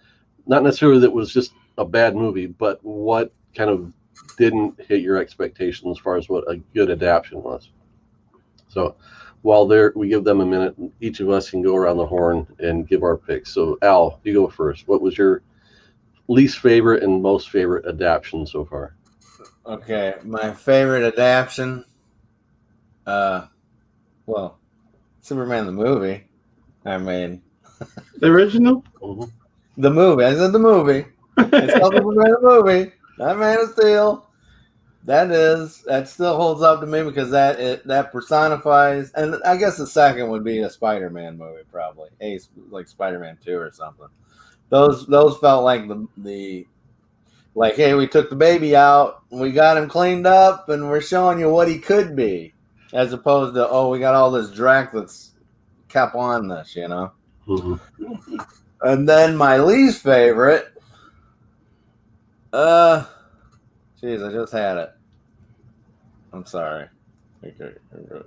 not necessarily that was just a bad movie, but what kind of didn't hit your expectations as far as what a good adaptation was. So while we give them a minute, each of us can go around the horn and give our picks. So Al, you go first. What was your least favorite and most favorite adaptation so far? Okay, my favorite adaptation, Superman the movie. I mean, the original? Mm-hmm. The movie. I said the movie. It's called Superman the movie, not Man of Steel. That still holds up to me because that personifies, and I guess the second would be a Spider-Man movie, probably, like Spider-Man 2 or something. Those felt like the like, hey, we took the baby out, we got him cleaned up, and we're showing you what he could be, as opposed to, oh, we got all this dreck that's kept on this, Mm-hmm. And then my least favorite, I just had it. I'm sorry. Okay,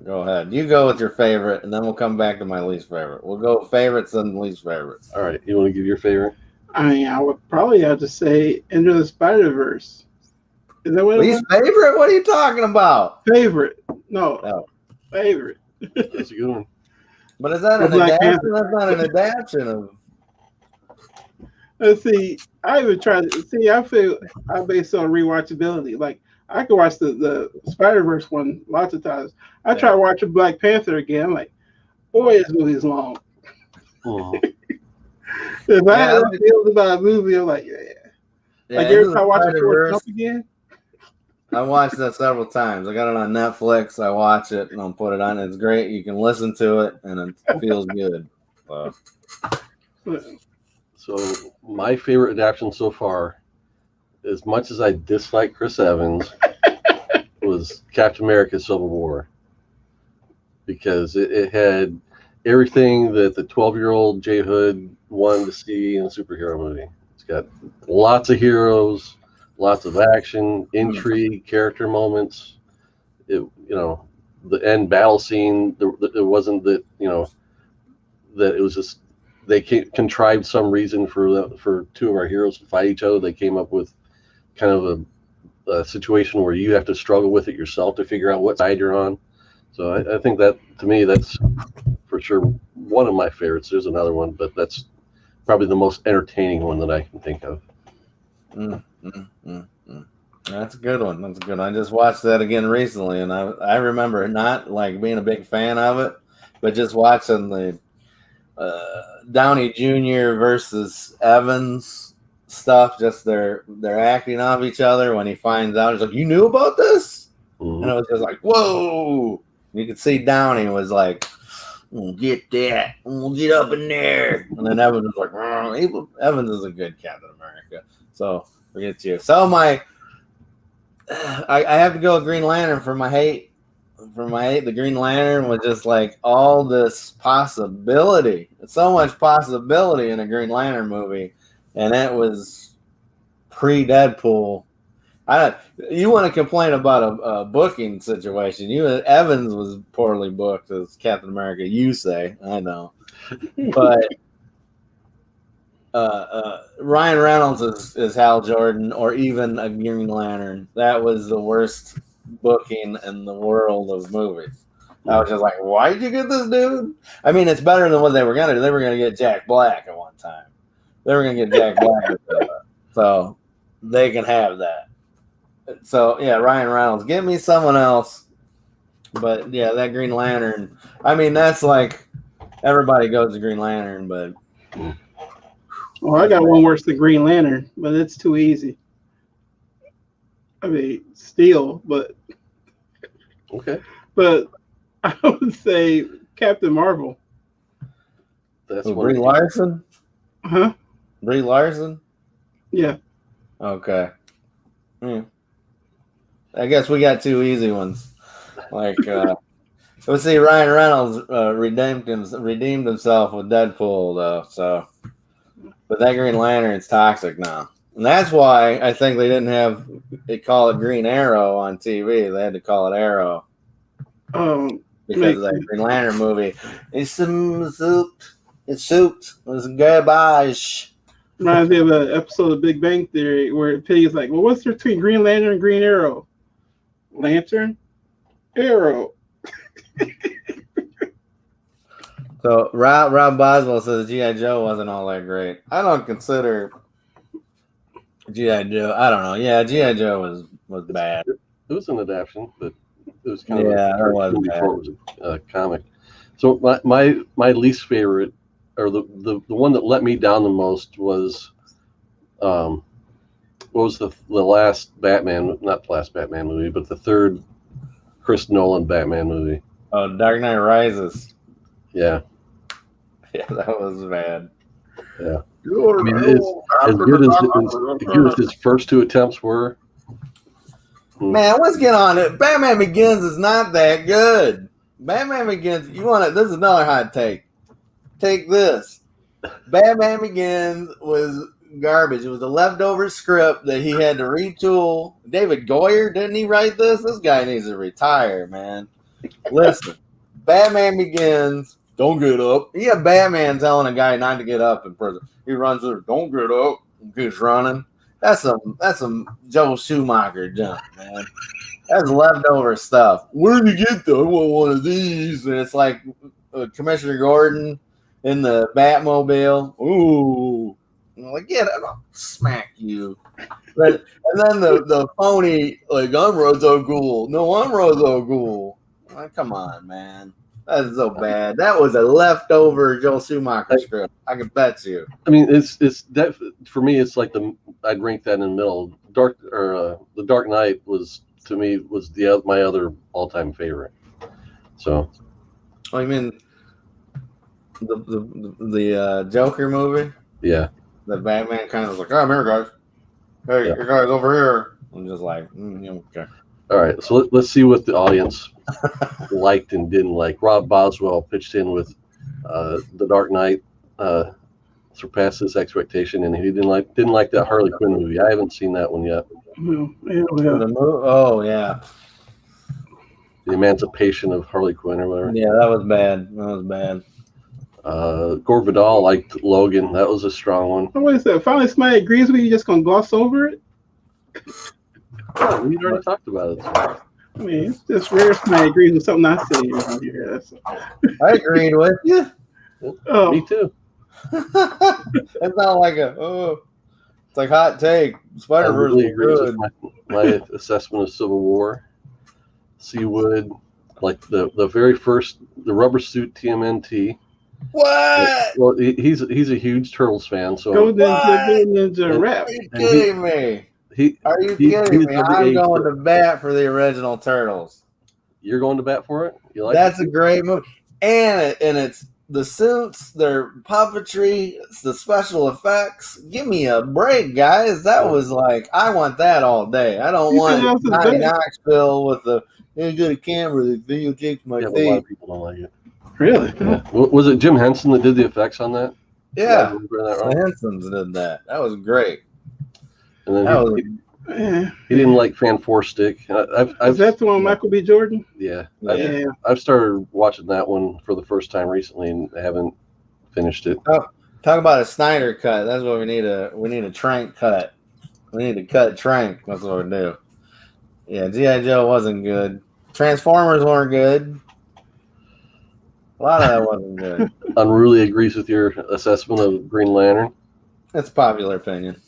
go ahead. You go with your favorite, and then we'll come back to my least favorite. We'll go favorites and least favorites. All right. You want to give your favorite? I mean, I would probably have to say Into the Spider-Verse. Is that what least favorite? What are you talking about? Favorite. No. Favorite. That's a good one. But is that an adaptation? That's not an adaptation of... Let's see. I even tried to see. I feel I based on rewatchability. Like I could watch the Spider-Verse one lots of times. I tried watching Black Panther again. I'm like, boy, this movie's long. Oh. If I had feels about a movie, I'm like, yeah. Like every time I watch it again. I watched that several times. I got it on Netflix. I watch it and I'll put it on. It's great. You can listen to it and it feels good. So my favorite adaptation so far, as much as I dislike Chris Evans, was Captain America: Civil War, because it had everything that the 12-year-old J Hood wanted to see in a superhero movie. It's got lots of heroes, lots of action, intrigue, character moments. The end battle scene. It wasn't that that it was just they contrived some reason for two of our heroes to fight each other. They came up with kind of a situation where you have to struggle with it yourself to figure out what side you're on. So I think that, to me, that's for sure one of my favorites. There's another one, but that's probably the most entertaining one that I can think of. That's a good one. That's a good one. I just watched that again recently, and I remember not like being a big fan of it, but just watching the Downey Jr. versus Evans stuff, just their acting off each other. When he finds out, he's like, "You knew about this?" And it was just like, "Whoa!" You could see Downey was like, "Get that, we'll get up in there," and then Evans was like, "Evans is a good Captain America." So forget you. So I have to go with Green Lantern for my hate. The Green Lantern was just like all this possibility, so much possibility in a Green Lantern movie, and that was pre-Deadpool. You want to complain about a booking situation? Evans was poorly booked as Captain America. You say, I know, but Ryan Reynolds is Hal Jordan, or even a Green Lantern. That was the worst booking in the world of movies. I was just like, why did you get this dude? I mean, it's better than what they were gonna do. They were gonna get Jack Black at one time. They were gonna get Jack Black, so they can have that. So yeah, Ryan Reynolds, give me someone else. But yeah, that Green Lantern. I mean, that's like everybody goes to Green Lantern, but well, I got one worse than Green Lantern, but it's too easy. I mean, Steel, but okay. But I would say Captain Marvel. That's Brie Larson. Huh? Brie Larson. Yeah. Okay. I guess we got two easy ones. Like, let's see, Ryan Reynolds redeemed himself with Deadpool, though. So, but that Green Lantern's toxic now, and that's why I think they didn't call it Green Arrow on TV. They had to call it Arrow because of that Green Lantern movie. It's souped. It was garbage. Reminds me of an episode of Big Bang Theory where Piggy's like, well, what's between Green Lantern and Green Arrow? Lantern? Arrow. So Rob Boswell says G.I. Joe wasn't all that great. I don't consider G.I. Joe. I don't know. Yeah, G.I. Joe was bad. It was an adaptation, but it was kind of it was before it was a comic. So my least favorite, or the one that let me down the most, was what was the last Batman? Not the last Batman movie, but the third Chris Nolan Batman movie. Oh, Dark Knight Rises. Yeah. Yeah, that was bad. Yeah. I mean, as good as his first two attempts were. Man, let's get on it. Batman Begins is not that good. Batman Begins, this is another hot take. Take this. Batman Begins was garbage. It was a leftover script that he had to retool. David Goyer, didn't he write this? This guy needs to retire, man. Listen, Batman Begins, don't get up. You have Batman telling a guy not to get up in prison. He runs there, don't get up. He keeps running. That's some Joel Schumacher junk, man. That's leftover stuff. Where did you get that? I want one of these. And it's like Commissioner Gordon in the Batmobile. Ooh. I'm like, yeah, I'll smack you. And then the phony, like, I'm Ra's al Ghul. No, I'm Ra's al Ghul. Like, come on, man. That is so bad. That was a leftover Joel Schumacher script. I can bet you. I mean, it's that for me. It's like I'd rank that in the middle. The Dark Knight was to me was my other all-time favorite. So, Oh, you mean the Joker movie? yeah. The Batman kind of was like, "Oh, I'm here, guys. Hey, Yeah. you guys over here." I'm just like, okay. All right, so let's see what the audience liked and didn't like. Rob Boswell pitched in with The Dark Knight surpassed his expectation, and he didn't like that Harley Quinn movie. I haven't seen that one yet. Oh yeah, The Emancipation of Harley Quinn or whatever. yeah, that was bad. That was bad. Gore Vidal liked Logan. That was a strong one. Oh, what is that? Finally, somebody agrees with you. Just gonna gloss over it? Yeah, we already talked about it. So. I mean, it's just rare somebody agrees with something I say around here. I agreed with you. Oh, Me too. It's not like it's like hot take. Spider-Verse really was agrees good. with my assessment of Civil War. Seawood, like the very first, the rubber suit TMNT. What? Well, he's a huge Turtles fan, so Go Ninja rap. Are you kidding me? Are you kidding me? I'm going to bat for the original Turtles. You're going to bat for it? You like That's it? a great movie. And it's the suits, their puppetry, it's the special effects. Give me a break, guys. That was like, I want that all day. I don't want Johnny Knoxville with the good a camera that videotapes my Yeah, but feet. a lot of people don't like it. Really? Yeah. Was it Jim Henson that did the effects on that? Yeah, Did I remember that the wrong? Hensons did that. That was great. And then That was he didn't like Fan Four Stick. Is that the one Michael B. Jordan? Yeah. Yeah. I've started watching that one for the first time recently and haven't finished it. Talk about a Snyder cut. That's what we need. We need a Trank cut. We need to cut Trank. That's what we do. Yeah, G.I. Joe wasn't good. Transformers weren't good. A lot of that wasn't good. Unruly agrees with your assessment of Green Lantern, That's popular opinion.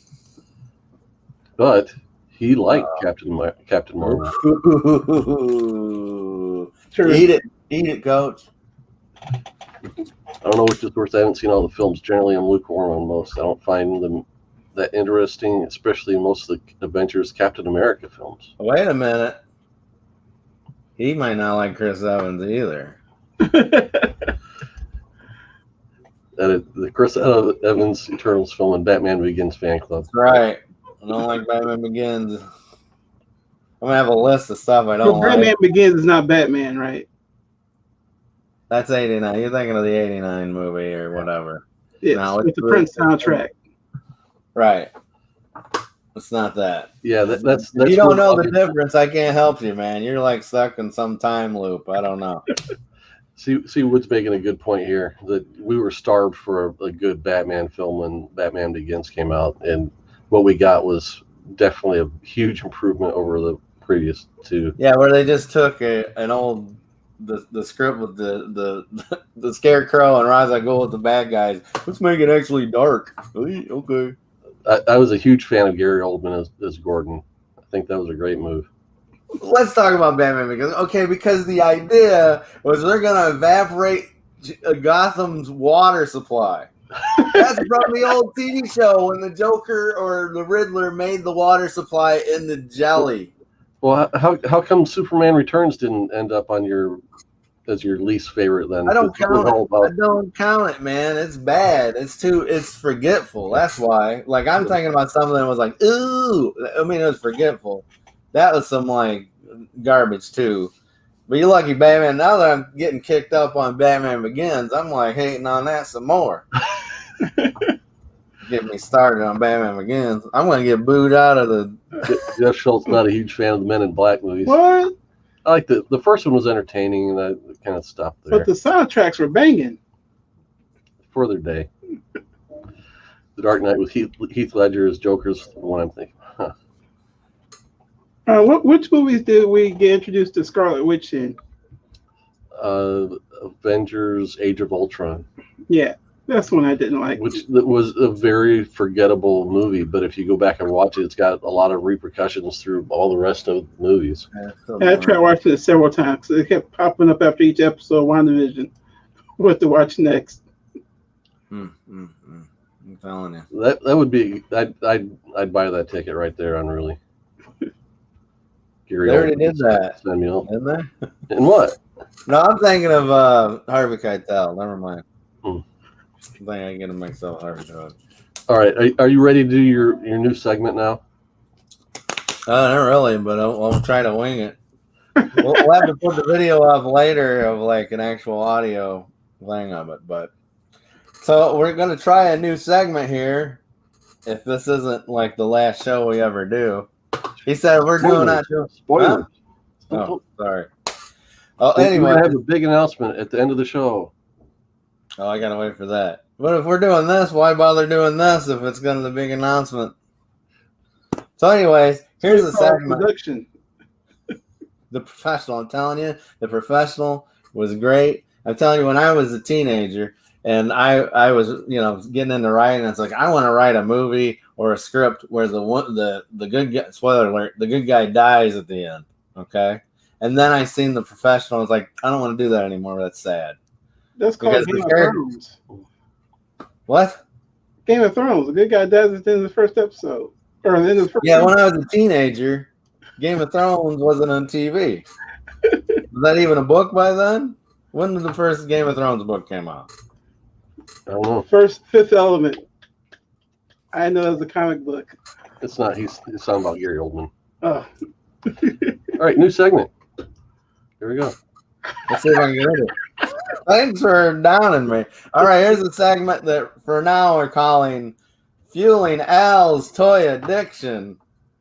but he liked Captain Marvel. Sure. Eat it, Coach. I don't know which is worse. I haven't seen all the films. Generally, I'm lukewarm on most. I don't find them that interesting, especially most of the Avengers Captain America films. Wait a minute. He might not like Chris Evans either. The Chris Evans Eternals film and Batman Begins fan club. That's right. I don't like Batman Begins. I'm gonna have a list of stuff I don't like. Batman Begins is not Batman, right? That's 89. You're thinking of the 89 movie or whatever. Yes, No, with the Prince soundtrack. Right. It's not that. Yeah, that's If you don't know the difference, I can't help you, man. You're like stuck in some time loop. I don't know. See, Wood's making a good point here that we were starved for a good Batman film when Batman Begins came out, and what we got was definitely a huge improvement over the previous two. Yeah, where they just took an old the script with the Scarecrow and Ra's al Ghul with the bad guys. Let's make it actually dark. Okay. I was a huge fan of Gary Oldman as Gordon. I think that was a great move. Let's talk about Batman because the idea was they're gonna evaporate Gotham's water supply. That's from the old TV show when the Joker or the Riddler made the water supply in the jelly. Well, how come Superman Returns didn't end up on as your least favorite then? I don't count it. I don't count it, man. It's bad. It's forgetful. That's why. Like I'm thinking about something that was like, ooh. I mean, it was forgetful. That was some like garbage too. But you're lucky, Batman. Now that I'm getting kicked up on Batman Begins, I'm like hating on that some more. Get me started on Batman Begins. I'm going to get booed out of the. Jeff Schultz not a huge fan of the Men in Black movies. What? I like the first one was entertaining, and I kind of stopped there. But the soundtracks were banging. For their day. The Dark Knight with Heath Ledger as Joker's the one I'm thinking. Huh. Which movies did we get introduced to Scarlet Witch in? Avengers: Age of Ultron. Yeah, that's one I didn't like. Which was a very forgettable movie, but if you go back and watch it, it's got a lot of repercussions through all the rest of the movies. I tried watching it several times. It kept popping up after each episode of WandaVision. What to watch next? I'm telling you. That would be I'd buy that ticket right there. Unruly. Gary They already Oldman, did that, Samuel. didn't they? And what? No, I'm thinking of Harvey Keitel. Never mind. Hmm. I think I'm getting myself Harvey Keitel. All right. Are you ready to do your new segment now? Not really, but I'll try to wing it. We'll have to put the video up later of like an actual audio thing of it. But so we're gonna try a new segment here. If this isn't like the last show we ever do, he said we're not doing spoilers. Huh? Oh, sorry. Oh, We're anyway, gonna have a big announcement at the end of the show. Oh, I gotta wait for that. But if we're doing this, why bother doing this if it's gonna be a big announcement? So, anyways, here's the segment. Production. The Professional. I'm telling you, The Professional was great. I'm telling you, when I was a teenager and I was getting into writing, it's like I want to write a movie or a script where the good guy, spoiler alert, the good guy dies at the end. Okay, and then I seen The Professional. I was like, I don't want to do that anymore. That's sad. That's called Game of Thrones. What? Game of Thrones. The good guy dies at the end of the first episode. Or the end of the first Yeah, when I was a teenager, Game of Thrones wasn't on TV. Was that even a book by then? When did the first Game of Thrones book came out? I don't know. Fifth Element. I know it's a comic book. It's not. He's talking about Gary Oldman. Oh. All right, new segment. Here we go. Let's see if I can get it. Thanks for downing me. All right, here's a segment that for now we're calling Fueling Al's Toy Addiction.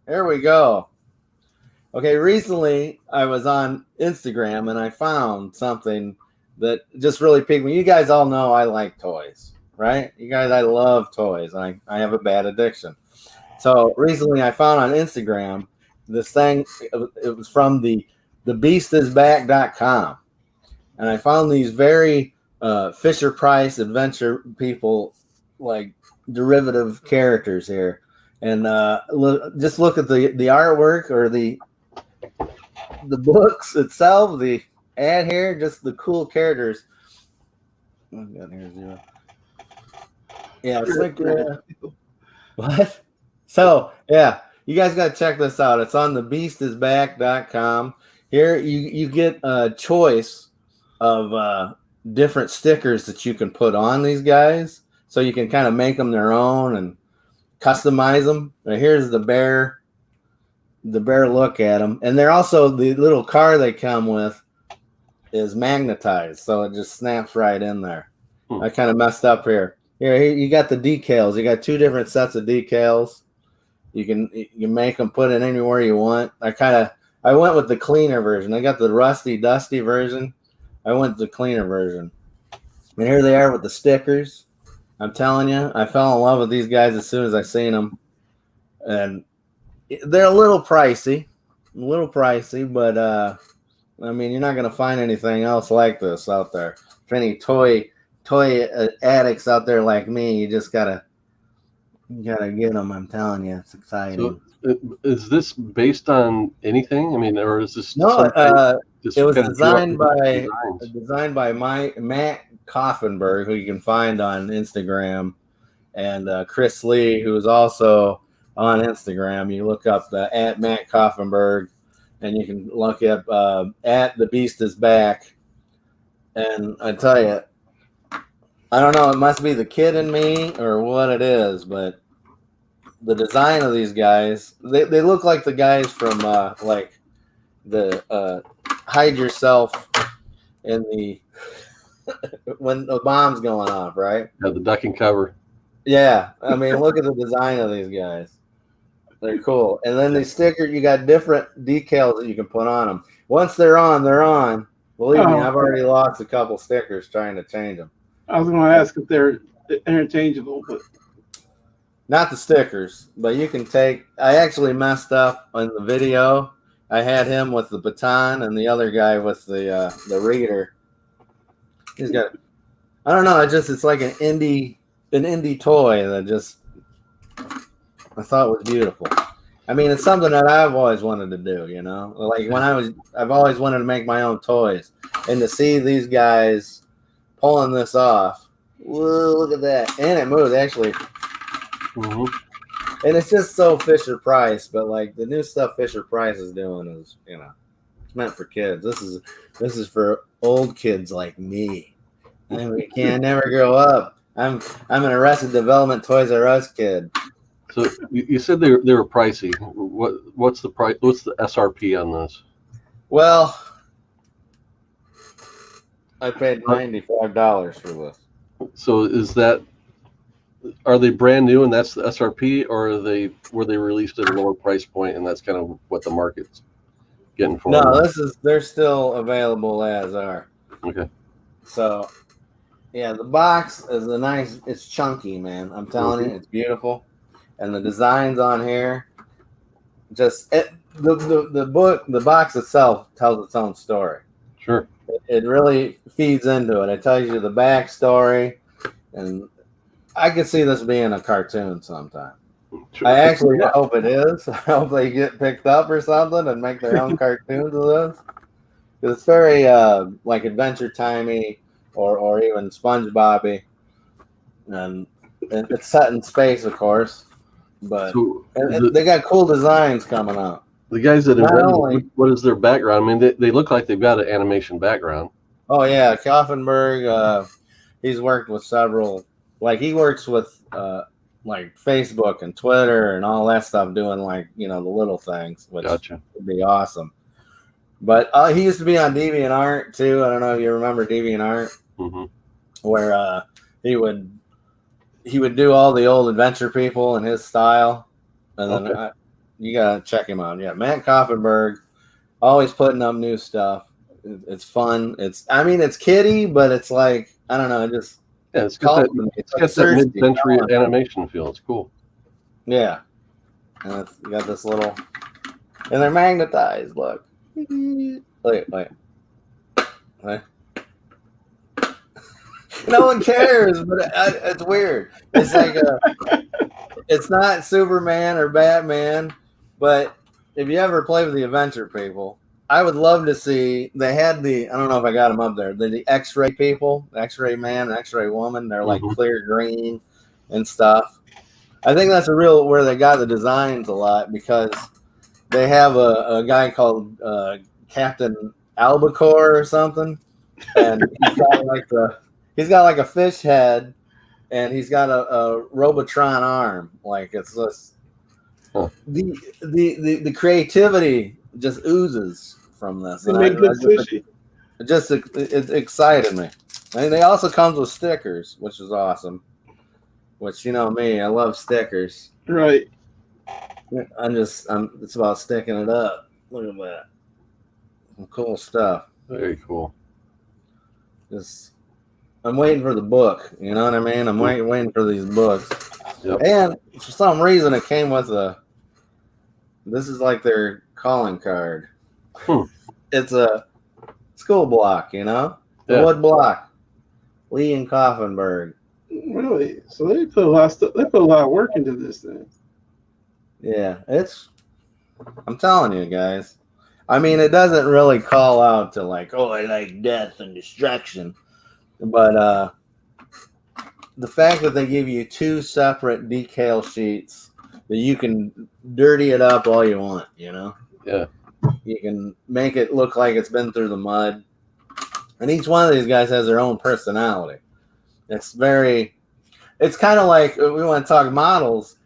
Here we go. Okay, recently I was on Instagram and I found something that just really piqued me. You guys all know I like toys, right? You guys, I love toys. I have a bad addiction. So recently I found on Instagram this thing. It was from the beastisback.com. And I found these very Fisher Price adventure people, like derivative characters here. And just look at the artwork or the books itself, the ad here, just the cool characters. Oh, God, here's zero. Yeah, it's like what? So, yeah, you guys got to check this out. It's on thebeastisback.com. Here you get a choice of different stickers that you can put on these guys, so you can kind of make them their own and customize them. Now, here's the bear look at them, and they're also the little car they come with is magnetized, so it just snaps right in there. I kind of messed up here. Here you got the decals. You got two different sets of decals. You can make them put it anywhere you want. I went with the cleaner version. I got the rusty, dusty version. I went the cleaner version. And here they are with the stickers. I'm telling you, I fell in love with these guys as soon as I seen them. And they're a little pricey, but I mean, you're not going to find anything else like this out there. For any toy addicts out there like me, you just gotta get them. I'm telling you, it's exciting. So, is this based on anything? I mean, or is this no? It was designed by Matt Koffenberg, who you can find on Instagram, and Chris Lee, who is also on Instagram. You look up at Matt Koffenberg, and you can look up at The Beast Is Back. And I tell you, I don't know, it must be the kid in me or what it is, but the design of these guys, they look like the guys from like the Hide Yourself in the when the bomb's going off, right? Yeah, the duck and cover. Yeah, I mean, look at the design of these guys. They're cool. And then the sticker, you got different decals that you can put on them. Once they're on, they're on. Believe me, I've already lost a couple stickers trying to change them. I was going to ask if they're interchangeable, but not the stickers, but you can take. I actually messed up on the video. I had him with the baton and the other guy with the reader. He's got. I don't know. It's like an indie toy that just I thought was beautiful. I mean, it's something that I've always wanted to do. You know, like I've always wanted to make my own toys, and to see these guys pulling this off. Whoa, look at that. And it moves, actually. Mm-hmm. And it's just so Fisher Price, but like the new stuff Fisher Price is doing is, it's meant for kids. This is for old kids like me. I can't never grow up. I'm an Arrested Development Toys R Us kid. So you said they were pricey. What's the price? What's the SRP on this? Well, I paid $95 for this. So are they brand new and that's the SRP, or were they released at a lower price point and that's kind of what the market's getting for? No, they're still available as are. Okay. So, yeah, the box is it's chunky, man. I'm telling you, it's beautiful. And the designs on here, the box itself tells its own story. Sure. It really feeds into it. It tells you the backstory, and I could see this being a cartoon sometime. Sure. I actually hope it is. I hope they get picked up or something and make their own cartoons of this. Because it's very like Adventure Timey or even SpongeBob-y. And it's set in space, of course. But they got cool designs coming out. The guys that invented, what is their background? I mean, they look like they've got an animation background. Oh, yeah. Kaufenberg, he's worked with several. Like, he works with like Facebook and Twitter and all that stuff, doing like, the little things, which would be awesome. But he used to be on DeviantArt too. I don't know if you remember DeviantArt, where he would do all the old adventure people in his style, and then you gotta check him out. Yeah, Matt Kaufenberg, always putting up new stuff. It's fun. It's kiddie, but it's like, I don't know, it's got that mid-century animation feel. It's cool. Yeah, and you got this little, and they're magnetized. Look. Wait. No one cares, but it's weird. It's like it's not Superman or Batman, but if you ever play with the Adventure people, I would love to see. They had I don't know if I got them up there. The X-ray people, the X-ray man, and X-ray woman. They're like clear green and stuff. I think that's where they got the designs a lot, because they have a guy called Captain Albacore or something, and he's got like a fish head, and he's got a Robotron arm. Like, it's just the creativity just oozes from this. They make good sushi. It excited me. And they also comes with stickers, which is awesome. Which, me, I love stickers. Right. It's about sticking it up. Look at that. Some cool stuff. Very cool. I'm waiting for the book. You know what I mean? I'm waiting for these books. Yep. And for some reason, it came with this is like their calling card. It's a school block, the wood block. Lee and Kaufenberg. Really? So they put a lot of stuff. They put a lot of work into this thing. Yeah, I'm telling you guys. I mean, it doesn't really call out to like, oh, I like death and destruction. But the fact that they give you 2 separate decal sheets that you can dirty it up all you want, Yeah. You can make it look like it's been through the mud. And each one of these guys has their own personality. It's kind of like, we want to talk models.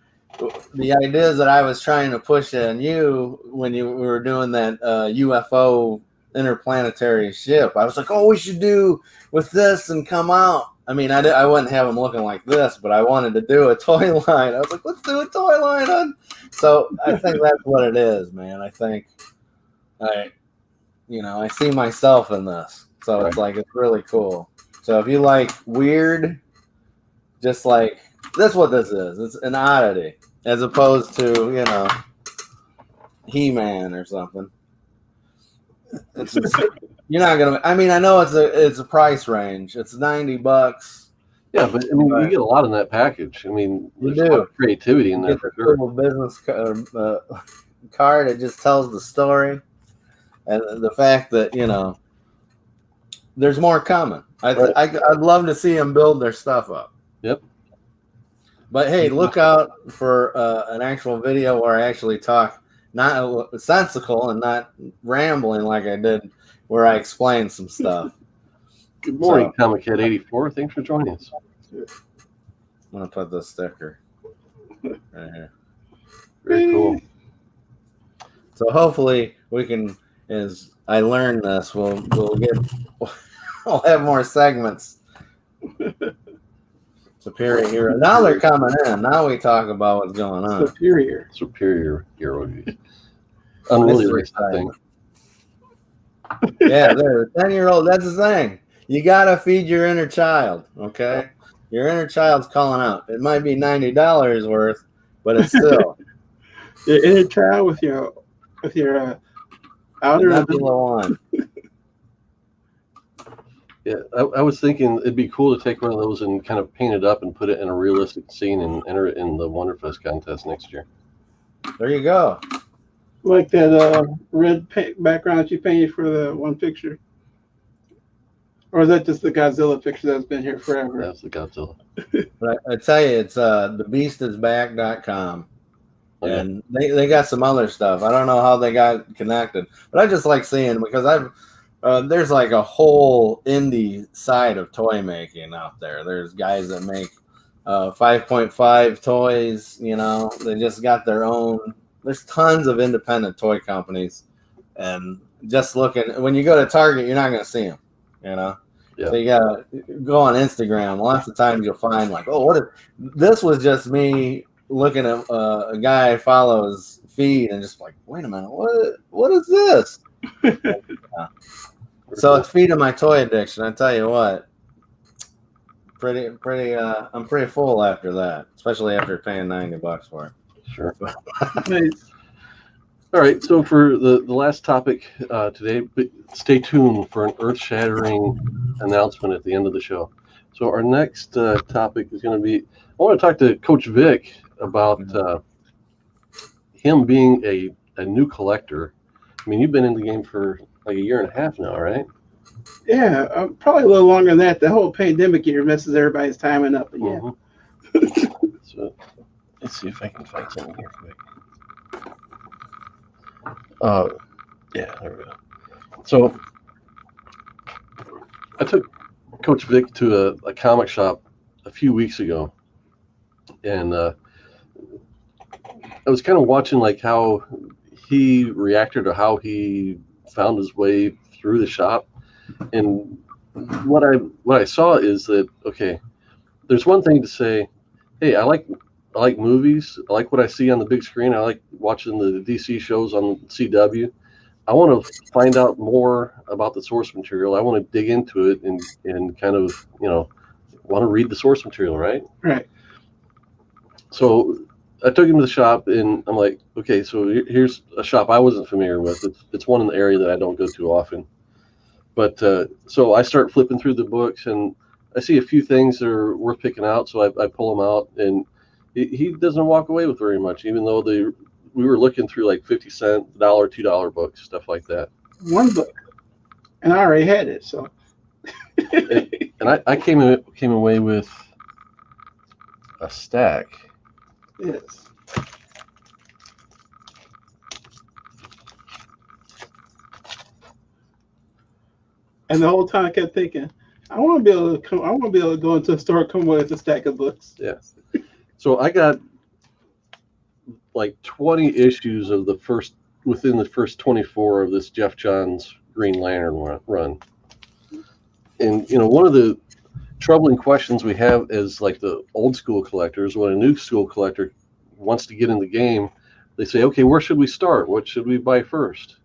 The ideas that I was trying to push on you when we were doing that UFO interplanetary ship, I was like, oh, we should do with this and come out. I mean, I wouldn't have them looking like this, but I wanted to do a toy line. I was like, let's do a toy line on. So I think that's what it is, man. I think I see myself in this. So it's like, it's really cool. So if you like weird, just like, that's what this is. It's an oddity, as opposed to, He-Man or something. It's just, you're not gonna. I mean, I know it's a price range. It's $90. Yeah, but I mean, you get a lot in that package. I mean, you there's a lot of creativity in there for sure. Cool business card. It just tells the story, and the fact that there's more coming. I'd love to see them build their stuff up. Yep. But hey, look out for an actual video where I actually talk, not sensical and not rambling like I did, where I explain some stuff. Good morning, Comic Head 84. Thanks for joining us. I'm gonna put this sticker right here. Very cool. So hopefully we can, as I learn this, we'll have more segments. Superior Hero. Now they're coming in. Now we talk about what's going on. Superior Hero. Unruly race, I think. Yeah, they're 10-year-old. That's the thing. You gotta feed your inner child. Okay, your inner child's calling out. It might be $90 worth, but it's still your inner child with your outer one. Yeah, I was thinking it'd be cool to take one of those and kind of paint it up and put it in a realistic scene and enter it in the Wonderfest contest next year. There you go. Like that red background that you painted for the one picture. Or is that just the Godzilla picture that's been here forever? That's the Godzilla. But I tell you, it's thebeastisback.com. Okay. And they got some other stuff. I don't know how they got connected, but I just like seeing, because there's like a whole indie side of toy making out there. There's guys that make 5.5 toys. You know, they just got their own. There's tons of independent toy companies, and just looking, when you go to Target, you're not going to see them. You know, Yeah. So you gotta go on Instagram. Lots of times you'll find like, oh, this was just me looking at a guy I follow's feed and just like, wait a minute, what is this? So it's feeding my toy addiction. I tell you what, I'm pretty full after that, especially after paying $90 for it. Sure. Nice. All right, so for the last topic today, stay tuned for an earth-shattering announcement at the end of the show. So our next topic is going to be, I want to talk to Coach Vic about him being a new collector. I mean, you've been in the game for like a year and a half now, right? Yeah, probably a little longer than that. The whole pandemic year messes everybody's timing up. But yeah. Mm-hmm. So let's see if I can find something here quick. Yeah, there we go. So I took Coach Vic to a comic shop a few weeks ago, and I was kind of watching like how he reacted or how he found his way through the shop. And what I saw is that, okay, there's one thing to say, hey, I like movies. I like what I see on the big screen. I like watching the DC shows on CW. I want to find out more about the source material. I want to dig into it and kind of, want to read the source material, right? Right. So I took him to the shop, and I'm like, okay, so here's a shop I wasn't familiar with. It's one in the area that I don't go to often. But so I start flipping through the books, and I see a few things that are worth picking out. So I pull them out, and he doesn't walk away with very much, even though we were looking through like 50-cent, $1, $2 books, stuff like that. One book, and I already had it, so. and I came away with a stack. Yes. And the whole time I kept thinking, I want to be able to go into a store, come away with a stack of books. Yeah. So I got like 20 issues of within the first 24 of this Jeff Johns Green Lantern run. And one of the troubling questions we have as like the old school collectors, when a new school collector wants to get in the game, they say, okay, where should we start? What should we buy first?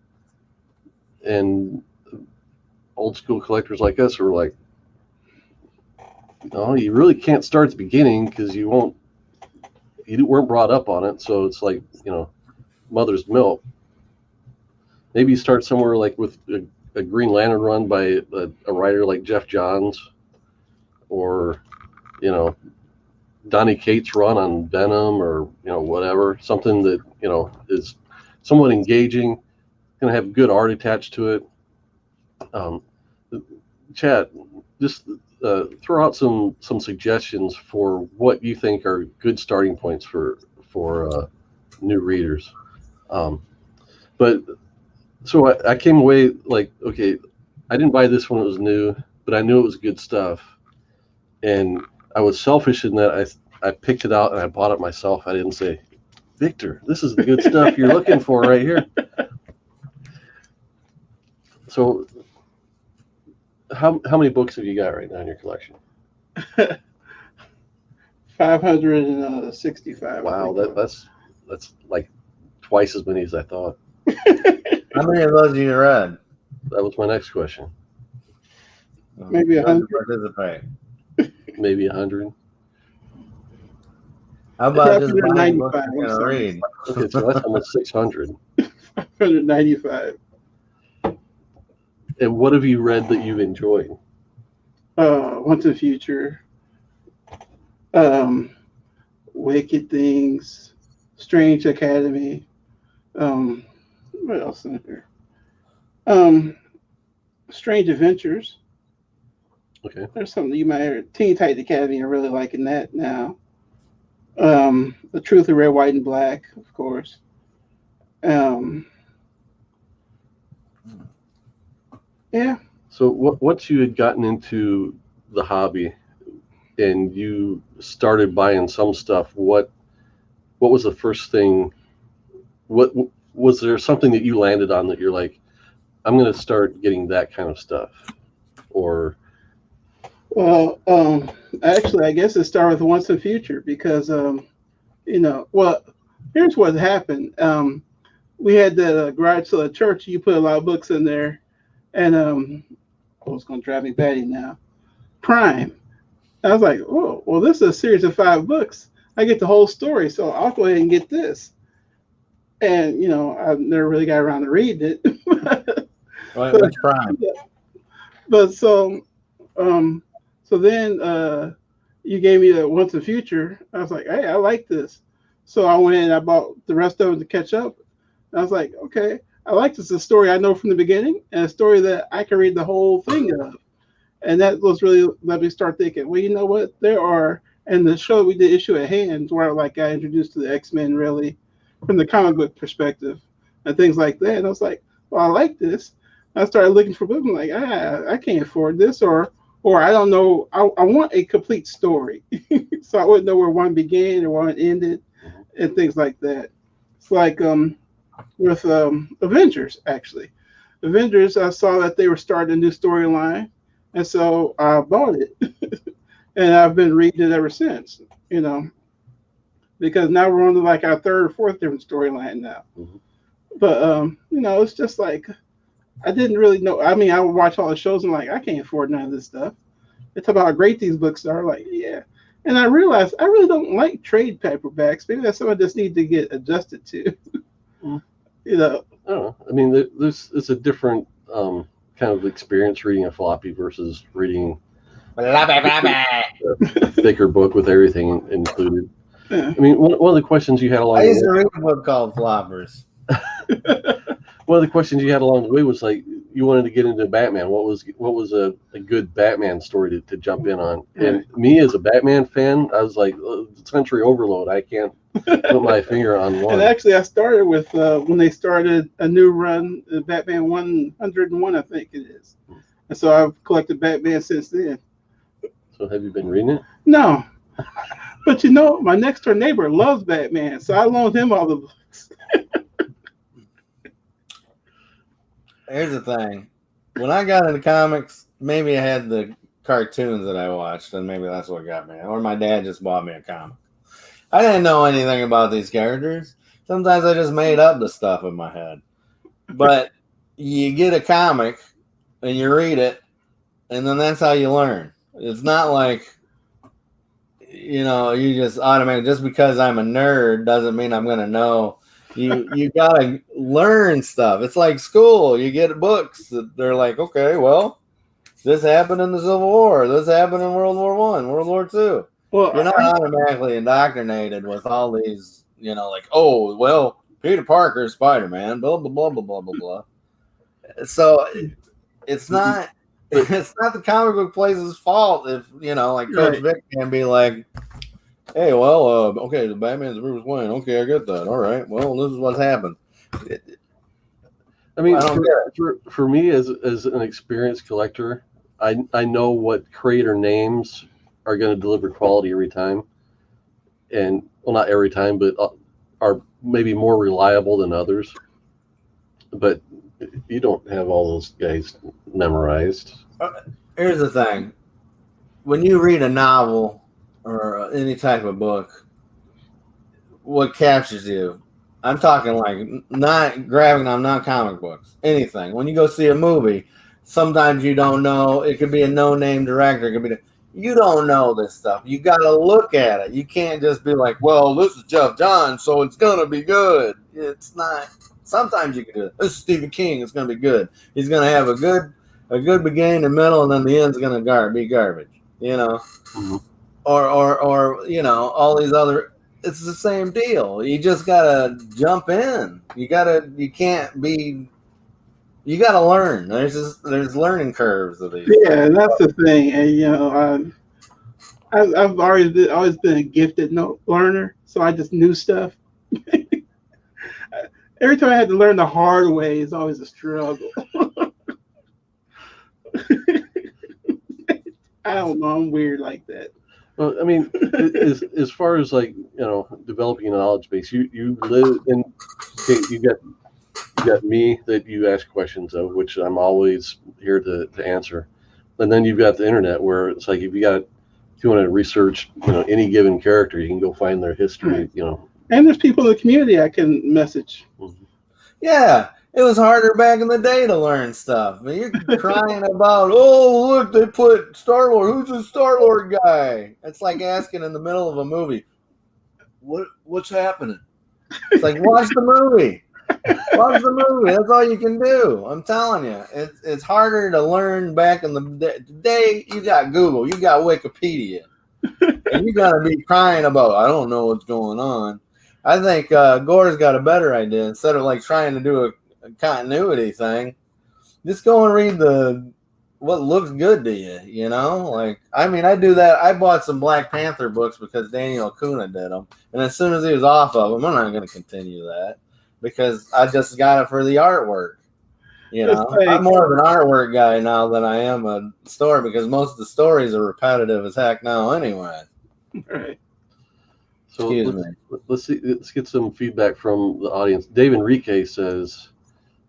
And old school collectors like us are like, no, you really can't start at the beginning because you weren't brought up on it. So it's like, mother's milk. Maybe you start somewhere like with a Green Lantern run by a writer like Jeff Johns, or, Donnie Cates' run on Venom, or, whatever, something that, is somewhat engaging, going to have good art attached to it. chat, just throw out some suggestions for what you think are good starting points for new readers. But so I came away like, okay, I didn't buy this when it was new, but I knew it was good stuff, and I was selfish in that I picked it out and I bought it myself. I didn't say, Victor, this is the good stuff you're looking for right here. So how many books have you got right now in your collection? 565. Wow, that's like twice as many as I thought. How many of those you read? That was my next question. Maybe 100. Participate. Maybe 100. How about just buying 195, books you're gonna read? Okay, so that's almost 600. 195. And what have you read that you've enjoyed? Once in the Future. Wicked Things. Strange Academy. What else in here? Strange Adventures. Okay. There's something you might hear. Teen Titan Academy. I'm really liking that now. The Truth of Red, White, and Black, of course. Yeah. So once you had gotten into the hobby and you started buying some stuff, what was the first thing? What was there something that you landed on that you're like, I'm going to start getting that kind of stuff? Or Well, actually, I guess it started with Once in the Future because, well, here's what happened. We had that garage sale at church. You put a lot of books in there, and it's going to drive me batty now. Prime. I was like, oh, well, this is a series of 5 books. I get the whole story, so I'll go ahead and get this. And I've never really got around to reading it. What's Prime? But so then you gave me the Once in the Future. I was like, hey, I like this. So I went and I bought the rest of it to catch up. And I was like, okay, I like this. It's a story I know from the beginning and a story that I can read the whole thing of. And that was really let me start thinking, well, you know what? There are, and the show we did Issue at Hands where I got introduced to the X-Men really from the comic book perspective and things like that. And I was like, well, I like this. I started looking for books. I'm like, I can't afford this, or I don't know. I want a complete story, so I wouldn't know where one began or one ended, and things like that. It's like with Avengers, actually. Avengers, I saw that they were starting a new storyline, and so I bought it, and I've been reading it ever since. Because now we're on to like our 3rd or 4th different storyline now. Mm-hmm. But it's just like. I didn't really know. I mean, I would watch all the shows and like, I can't afford none of this stuff. They talk about how great these books are. Like, yeah. And I realized I really don't like trade paperbacks. Maybe that's something I just need to get adjusted to. I don't know. I mean, it's a different kind of experience reading a floppy versus reading a thicker book with everything included. Yeah. I mean, one of the questions you had along I used to read a book called Floppers. One of the questions you had along the way was like you wanted to get into Batman. What was a good Batman story to jump in on? And me as a Batman fan, I was like, Century Overload. I can't put my finger on one. And actually, I started with when they started a new run, Batman 101, I think it is. And so I've collected Batman since then. So have you been reading it? No. But my next door neighbor loves Batman, so I loaned him all the books. Here's the thing. When I got into comics, maybe I had the cartoons that I watched, and maybe that's what got me. Or my dad just bought me a comic. I didn't know anything about these characters. Sometimes I just made up the stuff in my head. But you get a comic, and you read it, and then that's how you learn. It's not like, you just automatically, just because I'm a nerd doesn't mean I'm going to know. You gotta learn stuff. It's like school. You get books that they're like, okay, well, this happened in the Civil War. This happened in World War I, World War II. Well, you're not automatically indoctrinated with all these, like, oh, well, Peter Parker is Spider-Man, blah, blah, blah, blah, blah, blah, blah. So it's not it's not the comic book place's fault if, like Coach Vic can be like, hey, well, okay, the Batman's Bruce Wayne. Okay, I get that. All right, well, this is what's happened. I mean, for me as an experienced collector, I know what creator names are going to deliver quality every time, and well, not every time, but are maybe more reliable than others. But you don't have all those guys memorized. Here's the thing: when you read a novel or any type of book, what captures you? I'm talking like not grabbing on non-comic books, anything. When you go see a movie, sometimes you don't know. It could be a no-name director. It could be you don't know this stuff. You got to look at it. You can't just be like, well, this is Jeff Johns, so it's gonna be good. It's not. Sometimes you can do it. This is Stephen King. It's gonna be good. He's gonna have a good beginning, a middle, and then the end's gonna be garbage. Mm-hmm. Or all these other. It's the same deal. You just gotta jump in. You gotta learn. There's learning curves of these. Yeah, and that's the thing. And I've always been a gifted note learner, so I just knew stuff. Every time I had to learn the hard way, it's always a struggle. I don't know. I'm weird like that. Well, I mean, as far as like developing a knowledge base, you live in. You got me that you ask questions of, which I'm always here to answer, and then you've got the internet where it's like if you want to research any given character, you can go find their history. Right. And there's people in the community I can message. Mm-hmm. Yeah. It was harder back in the day to learn stuff. I mean, you're crying about, oh, look, they put Star-Lord. Who's the Star-Lord guy? It's like asking in the middle of a movie, what's happening? It's like, watch the movie. Watch the movie. That's all you can do. I'm telling you. It's harder to learn back in the day. Today, you got Google. You got Wikipedia. And you got to be crying about, I don't know what's going on. I think Gore's got a better idea. Instead of like trying to do a continuity thing, just go and read what looks good to you. Like, I mean, I do that. I bought some Black Panther books because Daniel Acuna did them, and as soon as he was off of them, I'm not going to continue that because I just got it for the artwork. I'm more of an artwork guy now than I am a story because most of the stories are repetitive as heck now anyway. Right. So let's get some feedback from the audience. Dave Enrique says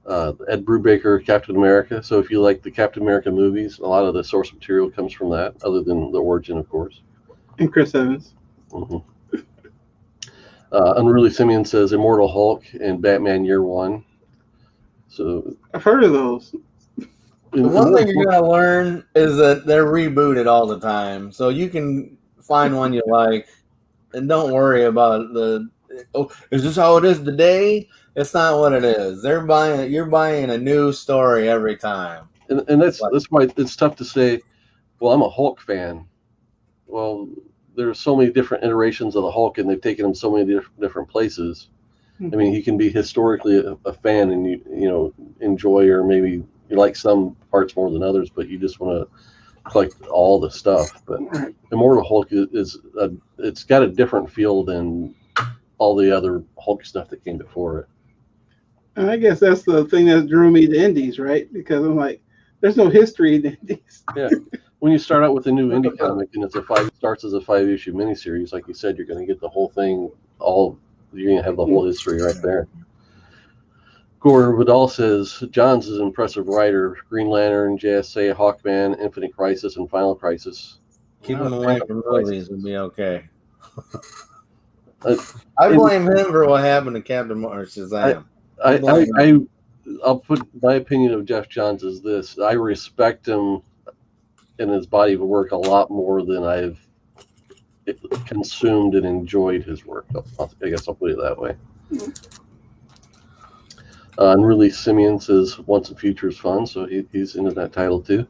Ed Brubaker, Captain America. So if you like the Captain America movies, a lot of the source material comes from that, other than the origin, of course. And Chris Evans. Mm-hmm. Unruly Simeon says Immortal Hulk and Batman Year One. So I've heard of those. The one thing you're going to learn is that they're rebooted all the time. So you can find one you like and don't worry about is this how it is today? It's not what it is. You're buying a new story every time. And that's why it's tough to say, well, I'm a Hulk fan. Well, there's so many different iterations of the Hulk, and they've taken him so many different places. Mm-hmm. I mean, he can be historically a fan, and you enjoy, or maybe you like some parts more than others, but you just want to collect all the stuff. But Immortal Hulk it's got a different feel than all the other Hulk stuff that came before it. And I guess that's the thing that drew me to indies, right? Because I'm like, there's no history in indies. Yeah. When you start out with a new indie comic and it starts as a 5-issue miniseries, like you said, you're going to get the whole thing, you're going to have the whole history right there. Gore Vidal says, Johns is an impressive writer. Green Lantern, JSA, Hawkman, Infinite Crisis, and Final Crisis. Keep him away from movies and be okay. I blame him for what happened to Captain Shazam. I'll put my opinion of Jeff Johns as this. I respect him and his body of work a lot more than I've consumed and enjoyed his work. I guess I'll put it that way. Unruly Simeon says Once and Future is fun, so he's into that title too.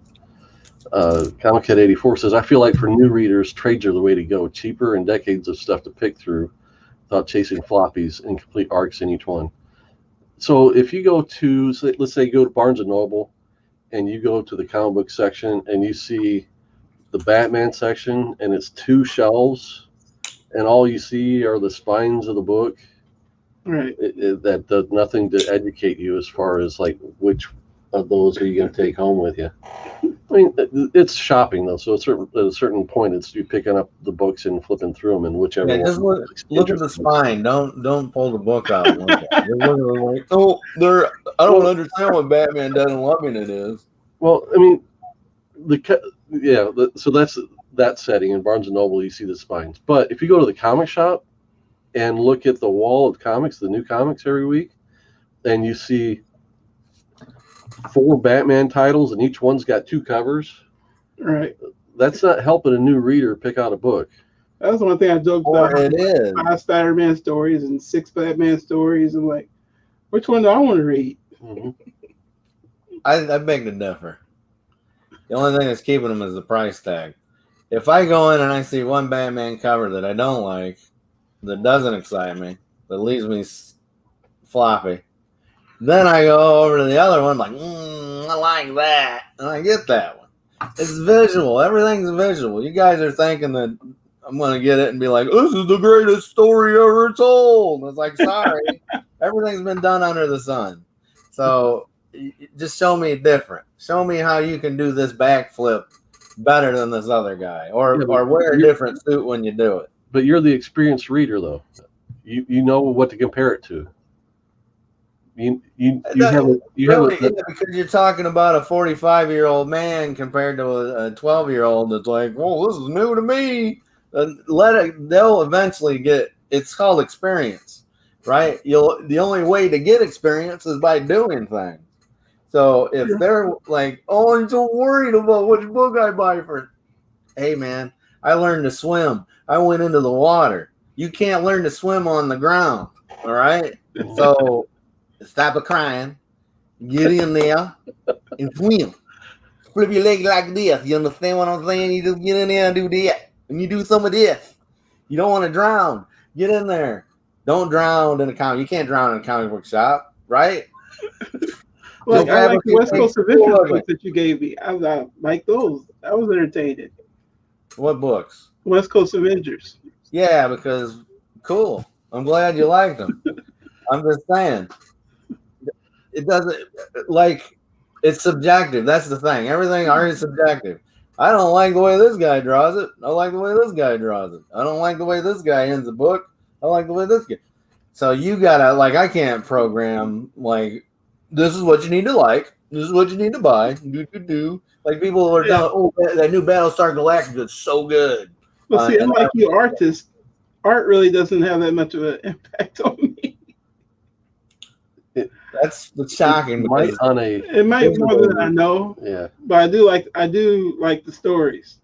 Comic Head 84 says, I feel like for new readers, trades are the way to go. Cheaper and decades of stuff to pick through without chasing floppies and complete arcs in each one. So if you go to, let's say, go to Barnes & Noble and you go to the comic book section and you see the Batman section, and it's 2 shelves, and all you see are the spines of the book. Right. That does nothing to educate you as far as like which of those are you going to take home with you. I mean, it's shopping though, so at a certain point, it's you picking up the books and flipping through them, and whichever Yeah, just one. look at the spine. Don't pull the book out. And look at it. Just look at it like, oh, there. I don't understand what Batman doesn't love me. It is. Well, I mean, so that's that setting in Barnes and Noble. You see the spines, but if you go to the comic shop and look at the wall of comics, the new comics every week, and you see 4 Batman titles, and each one's got 2 covers. Right. That's not helping a new reader pick out a book. That's one thing I joked about. It is 5 Spider-Man stories and 6 Batman stories. I'm like, which one do I want to read? Mm-hmm. I beg to differ. The only thing that's keeping them is the price tag. If I go in and I see one Batman cover that I don't like, that doesn't excite me, that leaves me floppy, then I go over to the other one like, I like that, and I get that one. It's visual. Everything's visual. You guys are thinking that I'm going to get it and be like, this is the greatest story ever told. It's like, sorry. Everything's been done under the sun. So just show me different. Show me how you can do this backflip better than this other guy, or wear a different suit when you do it. But you're the experienced reader, though. You know what to compare it to. You have because you're talking about a 45-year-old man compared to a 12-year-old that's like, well, this is new to me. They'll eventually get. It's called experience, right? The only way to get experience is by doing things. So if they're like, oh, I'm so worried about which book I buy for, hey man, I learned to swim. I went into the water. You can't learn to swim on the ground, all right? So stop crying, get in there, and swim. Flip your leg like this. You understand what I'm saying? You just get in there and do that. And you do some of this. You don't want to drown. Get in there. Don't drown in a comic. You can't drown in a comic book shop, right? Like, I like the West Coast Avengers books that you gave me. I like those. I was entertained. What books? West Coast Avengers. Yeah, because cool. I'm glad you liked them. I'm just saying. It doesn't, like, it's subjective. That's the thing. Everything art is subjective. I don't like the way this guy draws it. I like the way this guy draws it. I don't like the way this guy ends the book. I like the way this guy. So you gotta, like, I can't program, like, this is what you need to like. This is what you need to buy. Do. Like, people are telling, oh, that new Battlestar Galactica is so good. Well, see, unlike you artists, art really doesn't have that much of an impact on me. That's shocking. It might more than I know. Yeah. But I do like the stories.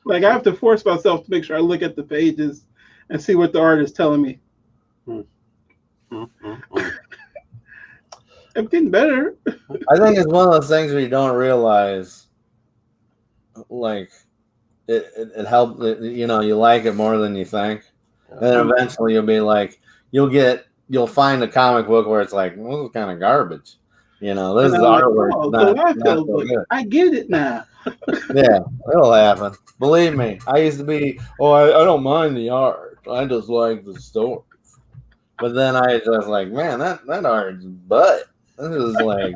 Like, I have to force myself to make sure I look at the pages and see what the art is telling me. I'm getting better. I think it's one of those things where you don't realize, like, it helped. You know, you like it more than you think, and then eventually you'll be like, you'll find a comic book where it's like, well, this is kind of garbage. You know, this is artwork. I get it now. Yeah, it'll happen. Believe me, I used to be. Oh, I don't mind the art. I just like the stories. But then I just like, man, that art's butt. This is like,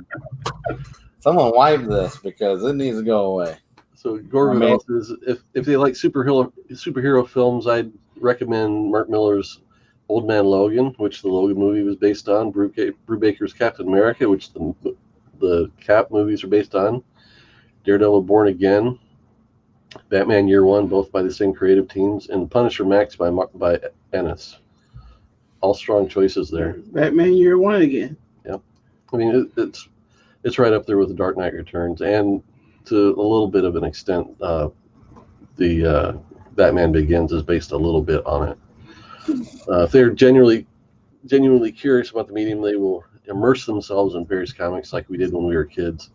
someone wipe this because it needs to go away. So Gorgon says, if they like superhero films, I'd recommend Mark Miller's Old Man Logan, which the Logan movie was based on, Brubaker's Captain America, which the Cap movies are based on, Daredevil Born Again, Batman Year One, both by the same creative teams, and Punisher Max by Ennis. All strong choices there. Batman Year One again. Yep. I mean, it's right up there with The Dark Knight Returns, and to a little bit of an extent, the Batman Begins is based a little bit on it. If they're genuinely curious about the medium, they will immerse themselves in various comics like we did when we were kids.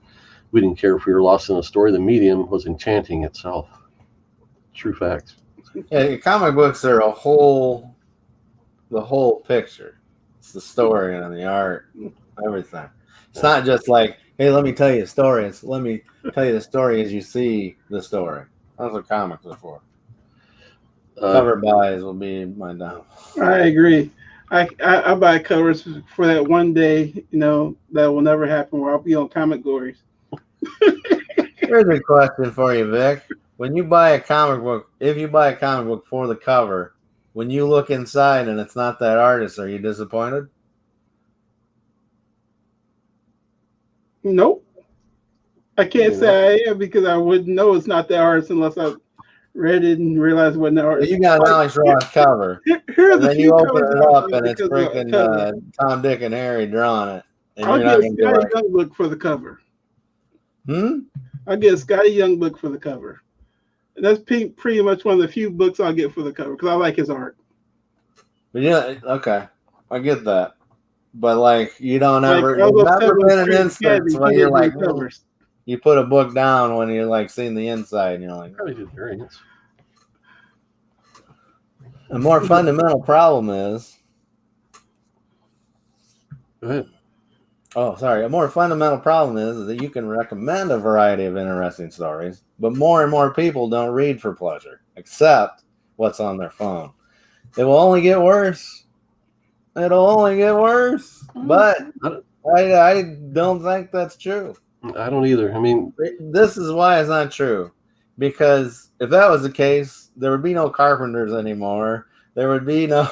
We didn't care if we were lost in a story. The medium was enchanting itself. True facts. Yeah, comic books are the whole picture. It's the story and the art, everything. It's not just like, Hey, let me tell you a story. Let me tell you the story as you see the story. That's what comics are for. Cover buys will be my down. I agree. I buy covers for that one day, that will never happen where I'll be on Comic Glories. Here's a question for you, Vic. When you buy a comic book, if you buy a comic book for the cover, when you look inside and it's not that artist, are you disappointed? Nope. I can't say I am because I wouldn't know it's not that artist unless I read it and realized it wasn't that artist. You got an Alex Ross cover. Here's And a then few you open covers it I up buy and it's because of the freaking cover. Tom, Dick, and Harry drawing it. And I'll you're not get going to be Scotty like, Youngbook for the cover. hmm? I'll get Scotty Youngbook for the cover. And that's pretty much one of the few books I'll get for the cover because I like his art. But yeah, okay. I get that. But like, you don't Like, ever, I there's was never upset been with an Street instance Academy. where He you're didn't do like, the covers. you put a book down when you're like seeing the inside and you're like, Probably did variants. a more fundamental problem is, Go ahead. oh, sorry. A more fundamental problem is that you can recommend a variety of interesting stories, but more and more people don't read for pleasure, except what's on their phone. It will only get worse. It'll only get worse. But I don't think that's true. I don't either. I mean, This is why it's not true. Because if that was the case, there would be no carpenters anymore. There would be no...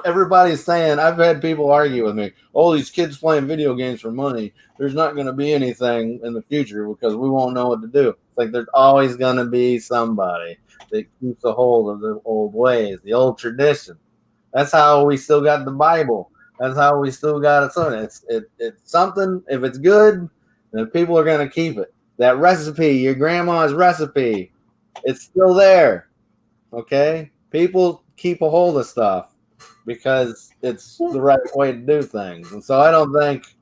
Everybody's saying, I've had people argue with me, oh, these kids playing video games for money. There's not going to be anything in the future because we won't know what to do. It's like there's always going to be somebody that keeps a hold of the old ways, the old tradition. That's how we still got the Bible. That's how we still got it. Something. It's something. If it's good, then people are going to keep it. That recipe, your grandma's recipe, it's still there. Okay? People keep a hold of stuff because it's the right way to do things. And so I don't think,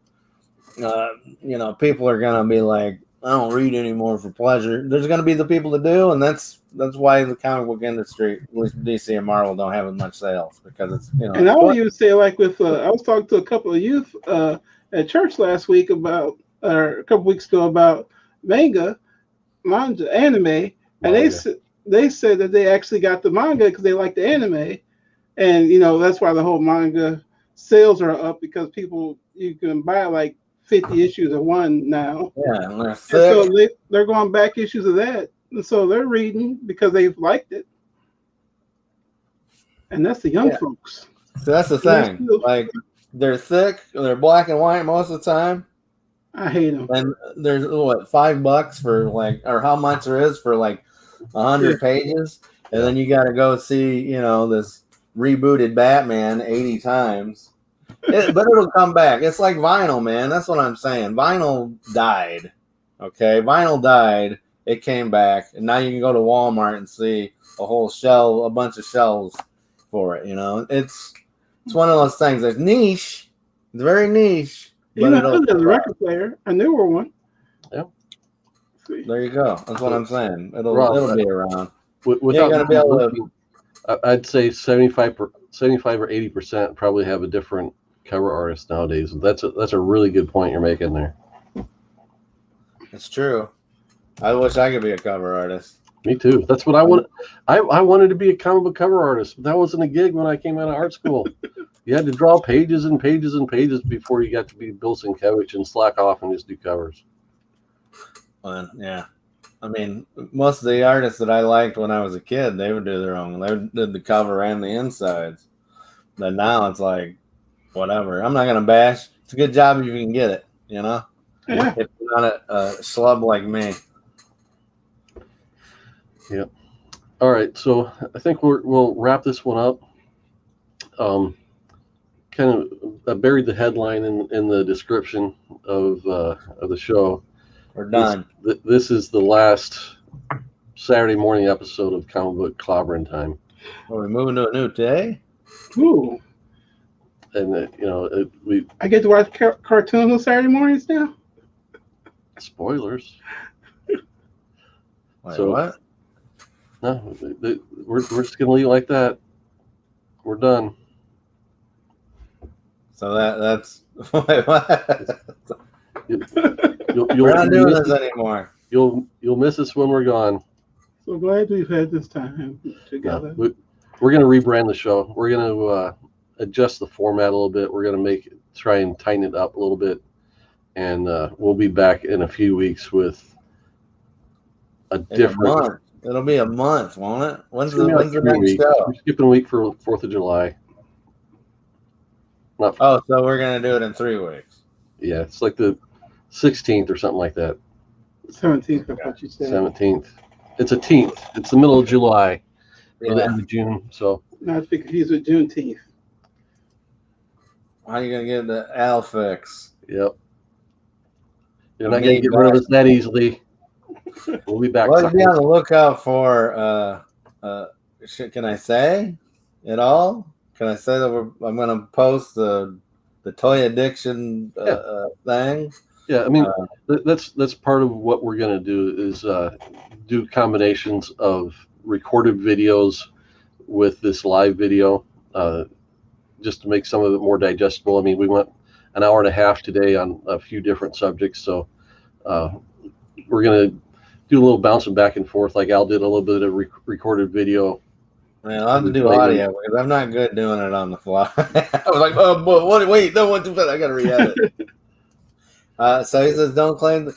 people are going to be like, I don't read anymore for pleasure. There's going to be the people that do, and that's why the comic book industry, at least DC and Marvel, don't have as much sales because it's And I would even say, like with, I was talking to a couple of youth at church last week or a couple weeks ago about manga, anime, and they said that they actually got the manga because they like the anime, and that's why the whole manga sales are up because you can buy like 50 issues of one now. Yeah, and so they're going back issues of that, and so they're reading because they've liked it, and that's the young folks. So that's the thing. Like they're thick, they're black and white most of the time. I hate them. And there's $5 for like, or how much there is for like 100 pages, and then you got to go see this rebooted Batman 80 times. But it'll come back. It's like vinyl, man. That's what I'm saying. Vinyl died. Okay, vinyl died. It came back, and now you can go to Walmart and see a bunch of shelves for it. It's one of those things. It's niche. It's very niche. But there's a record player, a newer one. Yeah. There you go. That's what I'm saying. It'll be around. Without gonna be able to. I'd say 75 or 80% probably have a different cover artist nowadays. That's a really good point you're making there. It's true. I wish I could be a cover artist. Me too. That's what I want. I wanted to be a comic book cover artist, but that wasn't a gig when I came out of art school. You had to draw pages and pages and pages before you got to be Bill Sienkiewicz and slack off and just do covers. Yeah. I mean, most of the artists that I liked when I was a kid, they would do their own. They did the cover and the insides. But now it's like, whatever. I'm not going to bash. It's a good job if you can get it, Yeah. If you're not a schlub like me. Yeah. All right. So I think we'll wrap this one up. Kind of buried the headline in the description of the show. We're done. This is the last Saturday morning episode of Comic Book Clobberin Time. Are we moving to a new day? Ooh. And I get to watch cartoons on Saturday mornings now. Spoilers. Wait, what? No, we're just gonna leave it like that. We're done. So that's wait, what? We're not doing this anymore. You'll miss us when we're gone. So glad we've had this time together. Yeah, we're going to rebrand the show. We're going to adjust the format a little bit. We're going to try and tighten it up a little bit, and we'll be back in a few weeks with a different. It'll be a month, won't it? When's the next show? We're skipping a week for 4th of July. So we're gonna do it in 3 weeks. Yeah, it's like the 16th or something like that. 17th, I thought you said. 17th. It's a teenth. It's the middle of July or the end of June. So not to be confused with Juneteenth. How are you gonna get the Al fix? Yep. You're not gonna get rid of us that easily. We'll be back. Well, be on the lookout for. Can I say it all? Can I say that I'm going to post the toy addiction thing? Yeah, I mean that's part of what we're going to do is do combinations of recorded videos with this live video, just to make some of it more digestible. I mean, we went an hour and a half today on a few different subjects, so we're going to do a little bouncing back and forth, like Al did a little bit of recorded video. Man, I'll have to do audio because I'm not good doing it on the fly. I was like, oh, boy, wait, no one too fast. I got to re-edit. So he says, don't claim.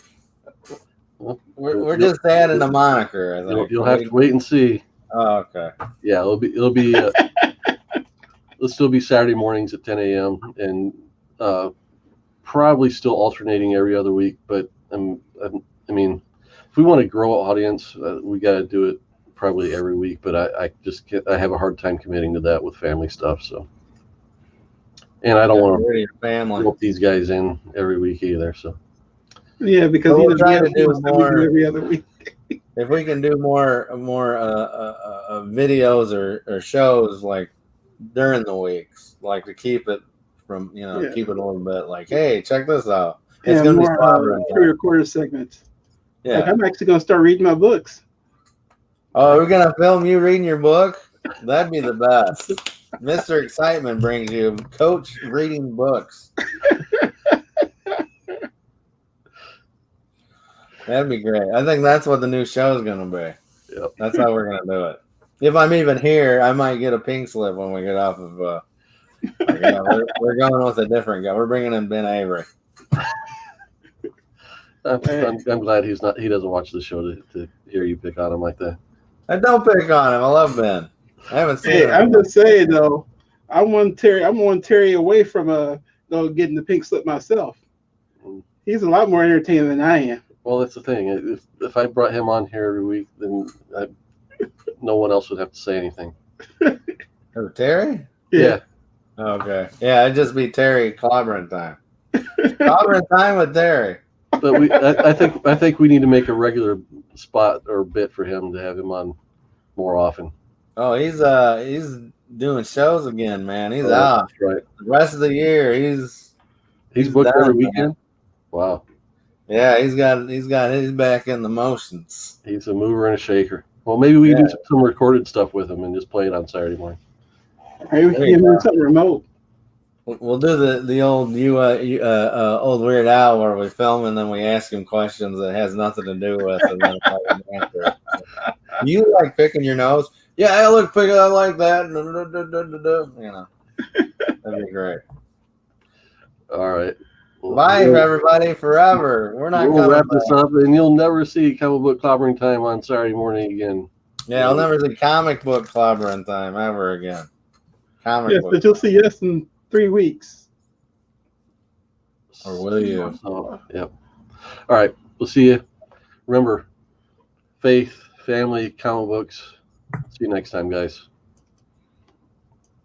We're just adding a moniker. I think. You'll have to wait and see. Oh, okay. Yeah, it'll be. It'll still be Saturday mornings at 10 a.m. and probably still alternating every other week. But I mean, if we want to grow an audience, we got to do it probably every week. But I just can't, I have a hard time committing to that with family stuff. So, and I don't want to rope these guys in every week either. So, yeah, because we're trying to do more every other week. If we can do more videos or shows like during the weeks, like to keep it from keep it a little bit like, hey, check this out. It's gonna be pre-recorded segments. Yeah, like, I'm actually gonna start reading my books. Oh, we're gonna film you reading your book? That'd be the best. Mr. Excitement brings you Coach reading books. That'd be great. I think that's what the new show is gonna be. Yep. That's how we're gonna do it. If I'm even here, I might get a pink slip when we get off of. We're going with a different guy. We're bringing in Ben Avery. I'm glad he doesn't watch the show to hear you pick on him like that. I don't pick on him. I love Ben. I haven't seen him. I'm just saying though, I want Terry away from getting the pink slip myself. He's a lot more entertaining than I am. Well, that's the thing. If I brought him on here every week, then no one else would have to say anything. Oh, Terry? Yeah. Okay. Yeah, it'd just be Terry Clobberin time. Clobberin time with Terry. But I think we need to make a regular spot or bit for him to have him on more often. Oh, he's doing shows again, man. He's out. Right. The rest of the year, he's booked every weekend. Wow. Yeah, he's back in the motions. He's a mover and a shaker. Well, maybe we can do some recorded stuff with him and just play it on Saturday morning. Maybe we can give him something remote. We'll do the old old Weird Al where we film and then we ask him questions that has nothing to do with and then answer. You like picking your nose? Yeah, I like picking. I like that. That'd be great. All right. Well, bye, everybody, forever. We'll wrap this up, and you'll never see comic book clobbering time on Saturday morning again. Yeah, I'll never see comic book clobbering time ever again. Yes, but you'll see us in 3 weeks. Or will you? Oh, yep. All right. We'll see you. Remember, faith, family, comic books. See you next time, guys.